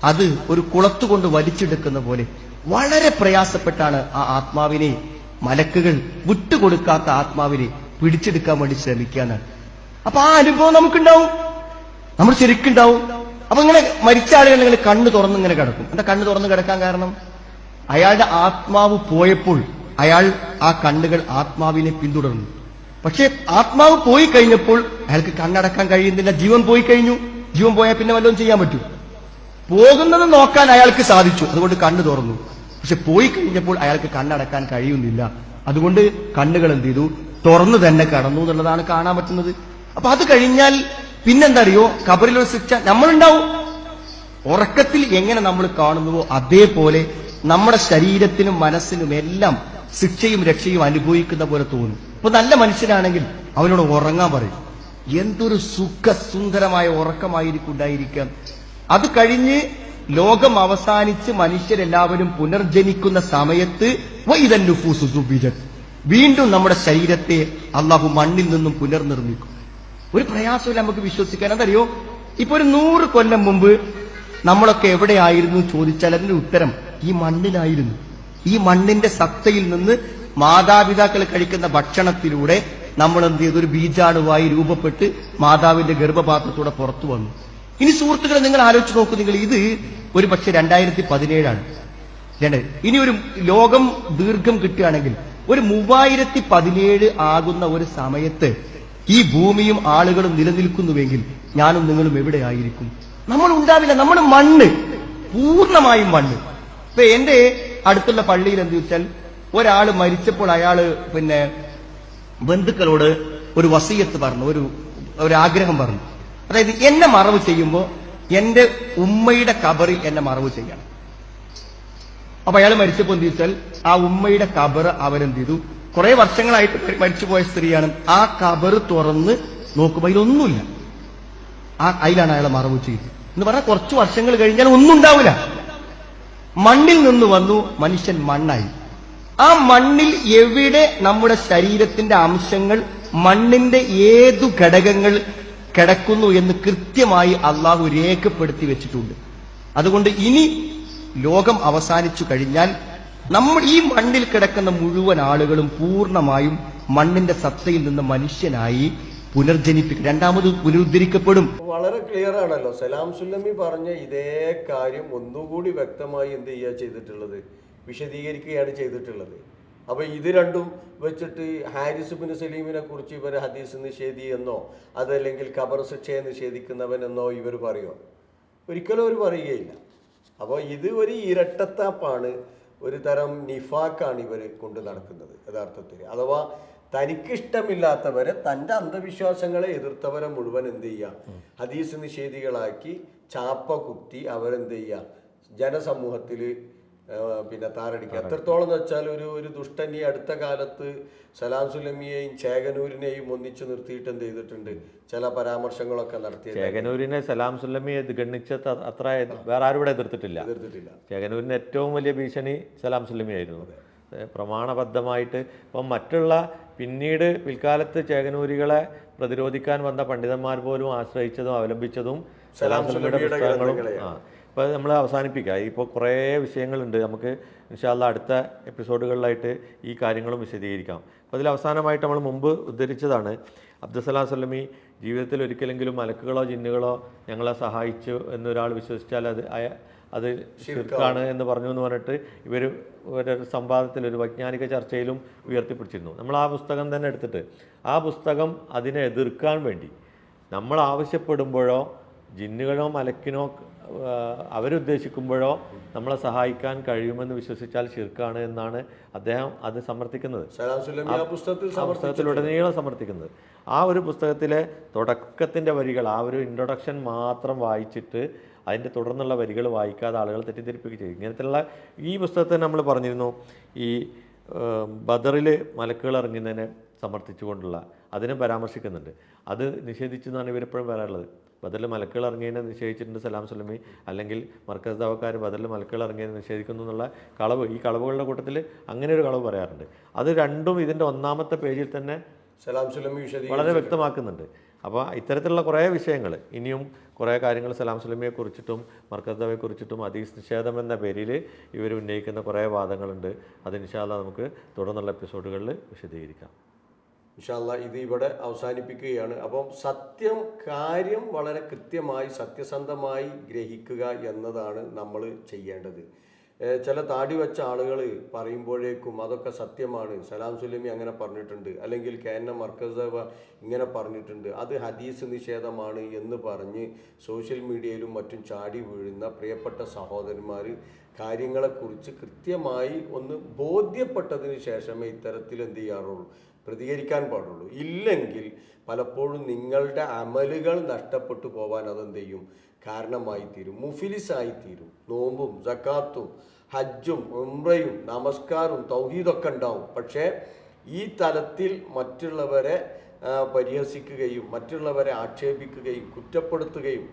C: അത് ഒരു കുളത്തുകൊണ്ട് വലിച്ചെടുക്കുന്ന പോലെ വളരെ പ്രയാസപ്പെട്ടാണ് ആ ആത്മാവിനെ മലക്കുകൾ വിട്ടുകൊടുക്കാത്ത ആത്മാവിനെ പിടിച്ചെടുക്കാൻ വേണ്ടി ശ്രമിക്കാനാണ്. അപ്പൊ ആ അനുഭവം നമുക്കുണ്ടാവും, നമ്മൾ ശരിക്കുണ്ടാവും. അപ്പൊ ഇങ്ങനെ മരിച്ച ആളുകൾ ഇങ്ങനെ കണ്ണ് തുറന്ന് ഇങ്ങനെ കിടക്കും. എന്താ കണ്ണ് തുറന്ന് കിടക്കാൻ കാരണം? അയാളുടെ ആത്മാവ് പോയപ്പോൾ ആ കണ്ണുകൾ ആത്മാവിനെ പിന്തുടർന്നു. പക്ഷെ ആത്മാവ് പോയി കഴിഞ്ഞപ്പോൾ അയാൾക്ക് കണ്ണടക്കാൻ കഴിയുന്നില്ല. ജീവൻ പോയി കഴിഞ്ഞു. ജീവൻ പോയാൽ പിന്നെ വല്ലതും ചെയ്യാൻ പറ്റൂ? പോകുന്നത് നോക്കാൻ അയാൾക്ക് സാധിച്ചു, അതുകൊണ്ട് കണ്ണ് തുറന്നു. പക്ഷെ പോയി കഴിഞ്ഞപ്പോൾ അയാൾക്ക് കണ്ണടക്കാൻ കഴിയുന്നില്ല. അതുകൊണ്ട് കണ്ണുകൾ എന്ത് ചെയ്തു? തുറന്നു തന്നെ കടന്നു എന്നുള്ളതാണ് കാണാൻ പറ്റുന്നത്. അപ്പൊ അത് കഴിഞ്ഞാൽ പിന്നെന്താ അറിയോ? ഖബറിലൊരു ശിക്ഷ നമ്മളുണ്ടാവും. ഉറക്കത്തിൽ എങ്ങനെ നമ്മൾ കാണുന്നുവോ അതേപോലെ നമ്മുടെ ശരീരത്തിനും മനസ്സിനും എല്ലാം ശിക്ഷയും രക്ഷയും അനുഭവിക്കുന്ന പോലെ തോന്നും. ഇപ്പൊ നല്ല മനുഷ്യനാണെങ്കിൽ അവനോട് ഉറങ്ങാൻ പറയും. എന്തൊരു സുഖസുന്ദരമായ ഉറക്കമായിരിക്കും ഉണ്ടായിരിക്കാം. അത് കഴിഞ്ഞ് ലോകം അവസാനിച്ച് മനുഷ്യരെല്ലാവരും പുനർജനിക്കുന്ന സമയത്ത് വീണ്ടും നമ്മുടെ ശരീരത്തെ അള്ളാഹു മണ്ണിൽ നിന്നും പുനർനിർമ്മിക്കും. ഒരു പ്രയാസമില്ല നമുക്ക് വിശ്വസിക്കാൻ. അതറിയോ? ഇപ്പൊ ഒരു 100 കൊല്ലം മുമ്പ് നമ്മളൊക്കെ എവിടെയായിരുന്നു ചോദിച്ചാൽ അതിന്റെ ഉത്തരം ഈ മണ്ണിലായിരുന്നു. ഈ മണ്ണിന്റെ സത്തയിൽ നിന്ന് മാതാപിതാക്കൾ കഴിക്കുന്ന ഭക്ഷണത്തിലൂടെ നമ്മൾ എന്ത് ചെയ്തു? ഒരു ബീജാണുവായി രൂപപ്പെട്ട് മാതാവിന്റെ ഗർഭപാത്രത്തൂടെ പുറത്തു വന്നു. ഇനി സുഹൃത്തുക്കളെ, നിങ്ങൾ ആലോചിച്ച് നോക്കൂ. നിങ്ങൾ ഇത് ഒരു പക്ഷെ 2017 ഇനി ഒരു ലോകം ദീർഘം കിട്ടുകയാണെങ്കിൽ ഒരു 3017 ആകുന്ന ഒരു സമയത്ത് ഈ ഭൂമിയും ആളുകളും നിലനിൽക്കുന്നുവെങ്കിൽ ഞാനും നിങ്ങളും എവിടെയായിരിക്കും? നമ്മൾ ഉണ്ടാവില്ല. നമ്മൾ മണ്ണ്, പൂർണ്ണമായും മണ്ണ്. ഇപ്പൊ എന്റെ അടുത്തുള്ള പള്ളിയിൽ എന്ത് വെച്ചാൽ ഒരാൾ മരിച്ചപ്പോൾ അയാള് ബന്ധുക്കളോട് ഒരു വസിയത്ത് പറഞ്ഞു, ഒരു ആഗ്രഹം പറഞ്ഞു. അതായത് എന്നെ മറവ് ചെയ്യുമ്പോൾ എന്റെ ഉമ്മയുടെ ഖബറിൽ എന്നെ മറവ് ചെയ്യണം. അപ്പൊ അയാൾ മരിച്ചപ്പോൾ എന്ത് വെച്ചാൽ ആ ഉമ്മയുടെ ഖബർ അവരെന്ത് ചെയ്തു? കുറെ വർഷങ്ങളായിട്ട് മരിച്ചുപോയ സ്ത്രീയാണ്. ആ ഖബർ തുറന്ന് നോക്കുമ്പോൾ അതിലൊന്നുമില്ല. അതിലാണ് അയാളെ മറവ് ചെയ്തത് എന്ന് പറഞ്ഞാൽ കുറച്ച് വർഷങ്ങൾ കഴിഞ്ഞാൽ ഒന്നും ഉണ്ടാവില്ല. മണ്ണിൽ നിന്ന് വന്നു, മനുഷ്യൻ മണ്ണായി. ആ മണ്ണിൽ എവിടെ നമ്മുടെ ശരീരത്തിന്റെ അംശങ്ങൾ, മണ്ണിന്റെ ഏതു ഘടകങ്ങൾ കിടക്കുന്നു എന്ന് കൃത്യമായി അള്ളാഹു രേഖപ്പെടുത്തി വെച്ചിട്ടുണ്ട്. അതുകൊണ്ട് ഇനി ലോകം അവസാനിച്ചു കഴിഞ്ഞാൽ നമ്മൾ ഈ മണ്ണിൽ കിടക്കുന്ന മുഴുവൻ ആളുകളും പൂർണ്ണമായും മണ്ണിന്റെ സത്തയിൽ നിന്ന് മനുഷ്യനായി പുനർജനിപ്പിക്കും, രണ്ടാമത് പുനരുദ്ധരിക്കപ്പെടും.
A: വളരെ ക്ലിയർ ആണല്ലോ. സലാം സുല്ലമി പറഞ്ഞ ഇതേ കാര്യം ഒന്നുകൂടി വ്യക്തമായി എന്ത് ചെയ്യുക ചെയ്തിട്ടുള്ളത്? വിശദീകരിക്കുകയാണ് ചെയ്തിട്ടുള്ളത്. അപ്പൊ ഇത് രണ്ടും വെച്ചിട്ട് ഹാരിസ് ബിൻ സലീമിനെ കുറിച്ച് ഇവർ ഹദീസ് നിഷേധി എന്നോ അതല്ലെങ്കിൽ ഖബർ ശിക്ഷയെ നിഷേധിക്കുന്നവൻ എന്നോ ഇവർ പറയുമോ? ഒരിക്കലും അവർ പറയുകയില്ല. അപ്പോൾ ഇത് ഒരു ഇരട്ടത്താപ്പാണ്, ഒരു തരം നിഫാക്കാണ് ഇവർ കൊണ്ട് നടക്കുന്നത് യഥാർത്ഥത്തിൽ. അഥവാ തനിക്കിഷ്ടമില്ലാത്തവരെ, തൻ്റെ അന്ധവിശ്വാസങ്ങളെ എതിർത്തവരെ മുഴുവൻ എന്ത് ചെയ്യുക, ഹദീസ് നിഷേധികളാക്കി ചാപ്പ കുത്തി അവരെന്ത് ചെയ്യുക, ജനസമൂഹത്തിൽ പിന്നെ താറടിക്കുക. എത്രത്തോളം എന്ന് വെച്ചാൽ ഒരു ദുഷ്ടൻ ഈ അടുത്ത കാലത്ത് സലാം സുലമിയെയും ചേകനൂരിനെയും ഒന്നിച്ചു നിർത്തിയിട്ട് എന്ത് ചെയ്തിട്ടുണ്ട്, ചില പരാമർശങ്ങളൊക്കെ നടത്തി.
B: ചേകനൂരിനെ സലാം സുലമിയെ ഗണിച്ച അത്ര വേറെ ആരും ഇവിടെ എതിർത്തിട്ടില്ല. ചേകനൂരിന് ഏറ്റവും വലിയ ഭീഷണി സലാം സുലമിയായിരുന്നു, പ്രമാണബദ്ധമായിട്ട്. ഇപ്പം മറ്റുള്ള പിന്നീട് പിൽക്കാലത്ത് ചേകനൂരികളെ പ്രതിരോധിക്കാൻ വന്ന പണ്ഡിതന്മാർ പോലും ആശ്രയിച്ചതും അവലംബിച്ചതും സലാം സുലമിയുടെ പുസ്തകങ്ങളും. ഇപ്പോൾ നമ്മൾ അവസാനിപ്പിക്കുക. ഇപ്പോൾ കുറേ വിഷയങ്ങളുണ്ട്, നമുക്ക് ഇൻഷാ അല്ലാഹ് അടുത്ത എപ്പിസോഡുകളിലായിട്ട് ഈ കാര്യങ്ങളും വിശദീകരിക്കാം. അപ്പോൾ അതിൽ അവസാനമായിട്ട് നമ്മൾ മുമ്പ് ഉദ്ധരിച്ചതാണ്, അബ്ദുസ്സലാം സ്വലമി ജീവിതത്തിൽ ഒരിക്കലെങ്കിലും മലക്കുകളോ ജിന്നുകളോ ഞങ്ങളെ സഹായിച്ചു എന്നൊരാൾ വിശ്വസിച്ചാൽ അത് ശിർക്കാണ് എന്ന് പറഞ്ഞു എന്ന് പറഞ്ഞിട്ട് ഒരു സംവാദത്തിൽ, ഒരു വൈജ്ഞാനിക ചർച്ചയിലും ഉയർത്തിപ്പിടിച്ചിരുന്നു. നമ്മൾ ആ പുസ്തകം തന്നെ എടുത്തിട്ട് ആ പുസ്തകം അതിനെ എതിർക്കാൻ വേണ്ടി നമ്മൾ ആവശ്യപ്പെടുമ്പോഴോ ജിന്നുകളോ മലക്കിനോ അവരുദ്ദേശിക്കുമ്പോഴോ നമ്മളെ സഹായിക്കാൻ കഴിയുമെന്ന് വിശ്വസിച്ചാൽ ശിർക്കാണ് എന്നാണ് അദ്ദേഹം അത് സമർത്ഥിക്കുന്നത്, പുസ്തകത്തിലുടനീളം സമർത്ഥിക്കുന്നത്. ആ ഒരു പുസ്തകത്തിലെ തുടക്കത്തിൻ്റെ വരികൾ, ആ ഒരു ഇൻട്രൊഡക്ഷൻ മാത്രം വായിച്ചിട്ട് അതിൻ്റെ തുടർന്നുള്ള വരികൾ വായിക്കാതെ ആളുകൾ തെറ്റിദ്ധരിപ്പിക്കുക ചെയ്യും. ഇങ്ങനത്തെയുള്ള ഈ പുസ്തകത്തിൽ നമ്മൾ പറഞ്ഞിരുന്നു, ഈ ബദറിൽ മലക്കുകൾ ഇറങ്ങുന്നതിനെ സമർത്ഥിച്ചുകൊണ്ടുള്ള അതിനെ പരാമർശിക്കുന്നുണ്ട്. അത് നിഷേധിച്ചു എന്നാണ് ഇവരെപ്പോഴും പറയാറുള്ളത്. ബദറിൽ മലക്കുകൾ ഇറങ്ങിയതിനെ നിഷേധിച്ചിട്ടുണ്ട് സലാം സുലമി, അല്ലെങ്കിൽ മർക്കസ് ദാവക്കാർ ബദറിൽ മലക്കുകൾ ഇറങ്ങിയതിനെ നിഷേധിക്കുന്നു എന്നുള്ള കളവ്, ഈ കളവുകളുടെ കൂട്ടത്തിൽ അങ്ങനെ ഒരു കളവ് പറയാറുണ്ട്. അത് രണ്ടും ഇതിൻ്റെ ഒന്നാമത്തെ പേജിൽ തന്നെ
A: സലാം സുലമി
B: വളരെ വ്യക്തമാക്കുന്നുണ്ട്. അപ്പോൾ ഇത്തരത്തിലുള്ള കുറേ വിഷയങ്ങൾ, ഇനിയും കുറേ കാര്യങ്ങൾ സലാം സുലമിയെ കുറിച്ചിട്ടും മർക്കസ് ദാവയെ കുറിച്ചിട്ടും ഹദീസ് നിഷേധം എന്ന പേരിൽ ഇവർ ഉന്നയിക്കുന്ന കുറേ വാദങ്ങളുണ്ട്. അത് ഇൻഷാ അല്ലാഹ് നമുക്ക് തുടർന്നുള്ള എപ്പിസോഡുകളിൽ വിശദീകരിക്കാം.
A: ഇൻഷാ അല്ലാഹ് ഇത് ഇവിടെ അവസാനിപ്പിക്കുകയാണ്. അപ്പം കാര്യം വളരെ കൃത്യമായി സത്യസന്ധമായി ഗ്രഹിക്കുക എന്നതാണ് നമ്മൾ ചെയ്യേണ്ടത്. ചില താടി വെച്ച ആളുകൾ പറയുമ്പോഴേക്കും അതൊക്കെ സത്യമാണ്, സലാം സുലമി അങ്ങനെ പറഞ്ഞിട്ടുണ്ട്, അല്ലെങ്കിൽ കേന്ന മർക്കസ് ഇങ്ങനെ പറഞ്ഞിട്ടുണ്ട്, അത് ഹദീസ് നിഷേധമാണ് എന്ന് പറഞ്ഞ് സോഷ്യൽ മീഡിയയിലും മറ്റും ചാടി വീഴുന്ന പ്രിയപ്പെട്ട സഹോദരന്മാർ കാര്യങ്ങളെക്കുറിച്ച് കൃത്യമായി ഒന്ന് ബോധ്യപ്പെട്ടതിന് ശേഷമേ ഇത്തരത്തിൽ എന്ത് ചെയ്യാറുള്ളൂ, പ്രതികരിക്കാൻ പാടുള്ളൂ. ഇല്ലെങ്കിൽ പലപ്പോഴും നിങ്ങളുടെ അമലുകൾ നഷ്ടപ്പെട്ടു പോകാൻ അതെന്ത് ചെയ്യും, കാരണമായി തീരും, മുഫിലിസായി തീരും. നോമ്പും സക്കാത്തും ഹജ്ജും ഉംറയും നമസ്കാരവും തൗഹീദൊക്കെ ഉണ്ടാവും. പക്ഷേ ഈ തലത്തിൽ മറ്റുള്ളവരെ പരിഹസിക്കുകയും മറ്റുള്ളവരെ ആക്ഷേപിക്കുകയും കുറ്റപ്പെടുത്തുകയും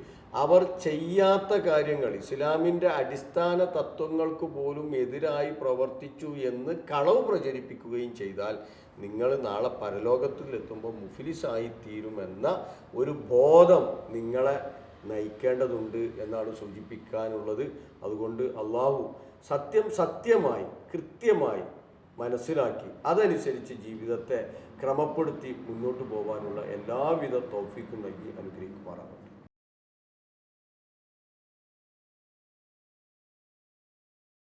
A: അവർ ചെയ്യാത്ത കാര്യങ്ങൾ, ഇസ്ലാമിൻ്റെ അടിസ്ഥാന തത്വങ്ങൾക്ക് പോലും എതിരായി പ്രവർത്തിച്ചു എന്ന് കളവ് പ്രചരിപ്പിക്കുകയും ചെയ്താൽ നിങ്ങൾ നാളെ പരലോകത്തിലെത്തുമ്പോൾ മുഫ്ലിസായി തീരുമെന്ന ഒരു ബോധം നിങ്ങളെ നയിക്കേണ്ടതുണ്ട് എന്നാണ് സൂചിപ്പിക്കാനുള്ളത്. അതുകൊണ്ട് അള്ളാഹു സത്യമായി കൃത്യമായി മനസ്സിലാക്കി അതനുസരിച്ച് ജീവിതത്തെ ക്രമപ്പെടുത്തി മുന്നോട്ട് പോകാനുള്ള എല്ലാവിധ തൗഫീഖും നൽകി അനുഗ്രഹിക്കുമാറാകട്ടെ.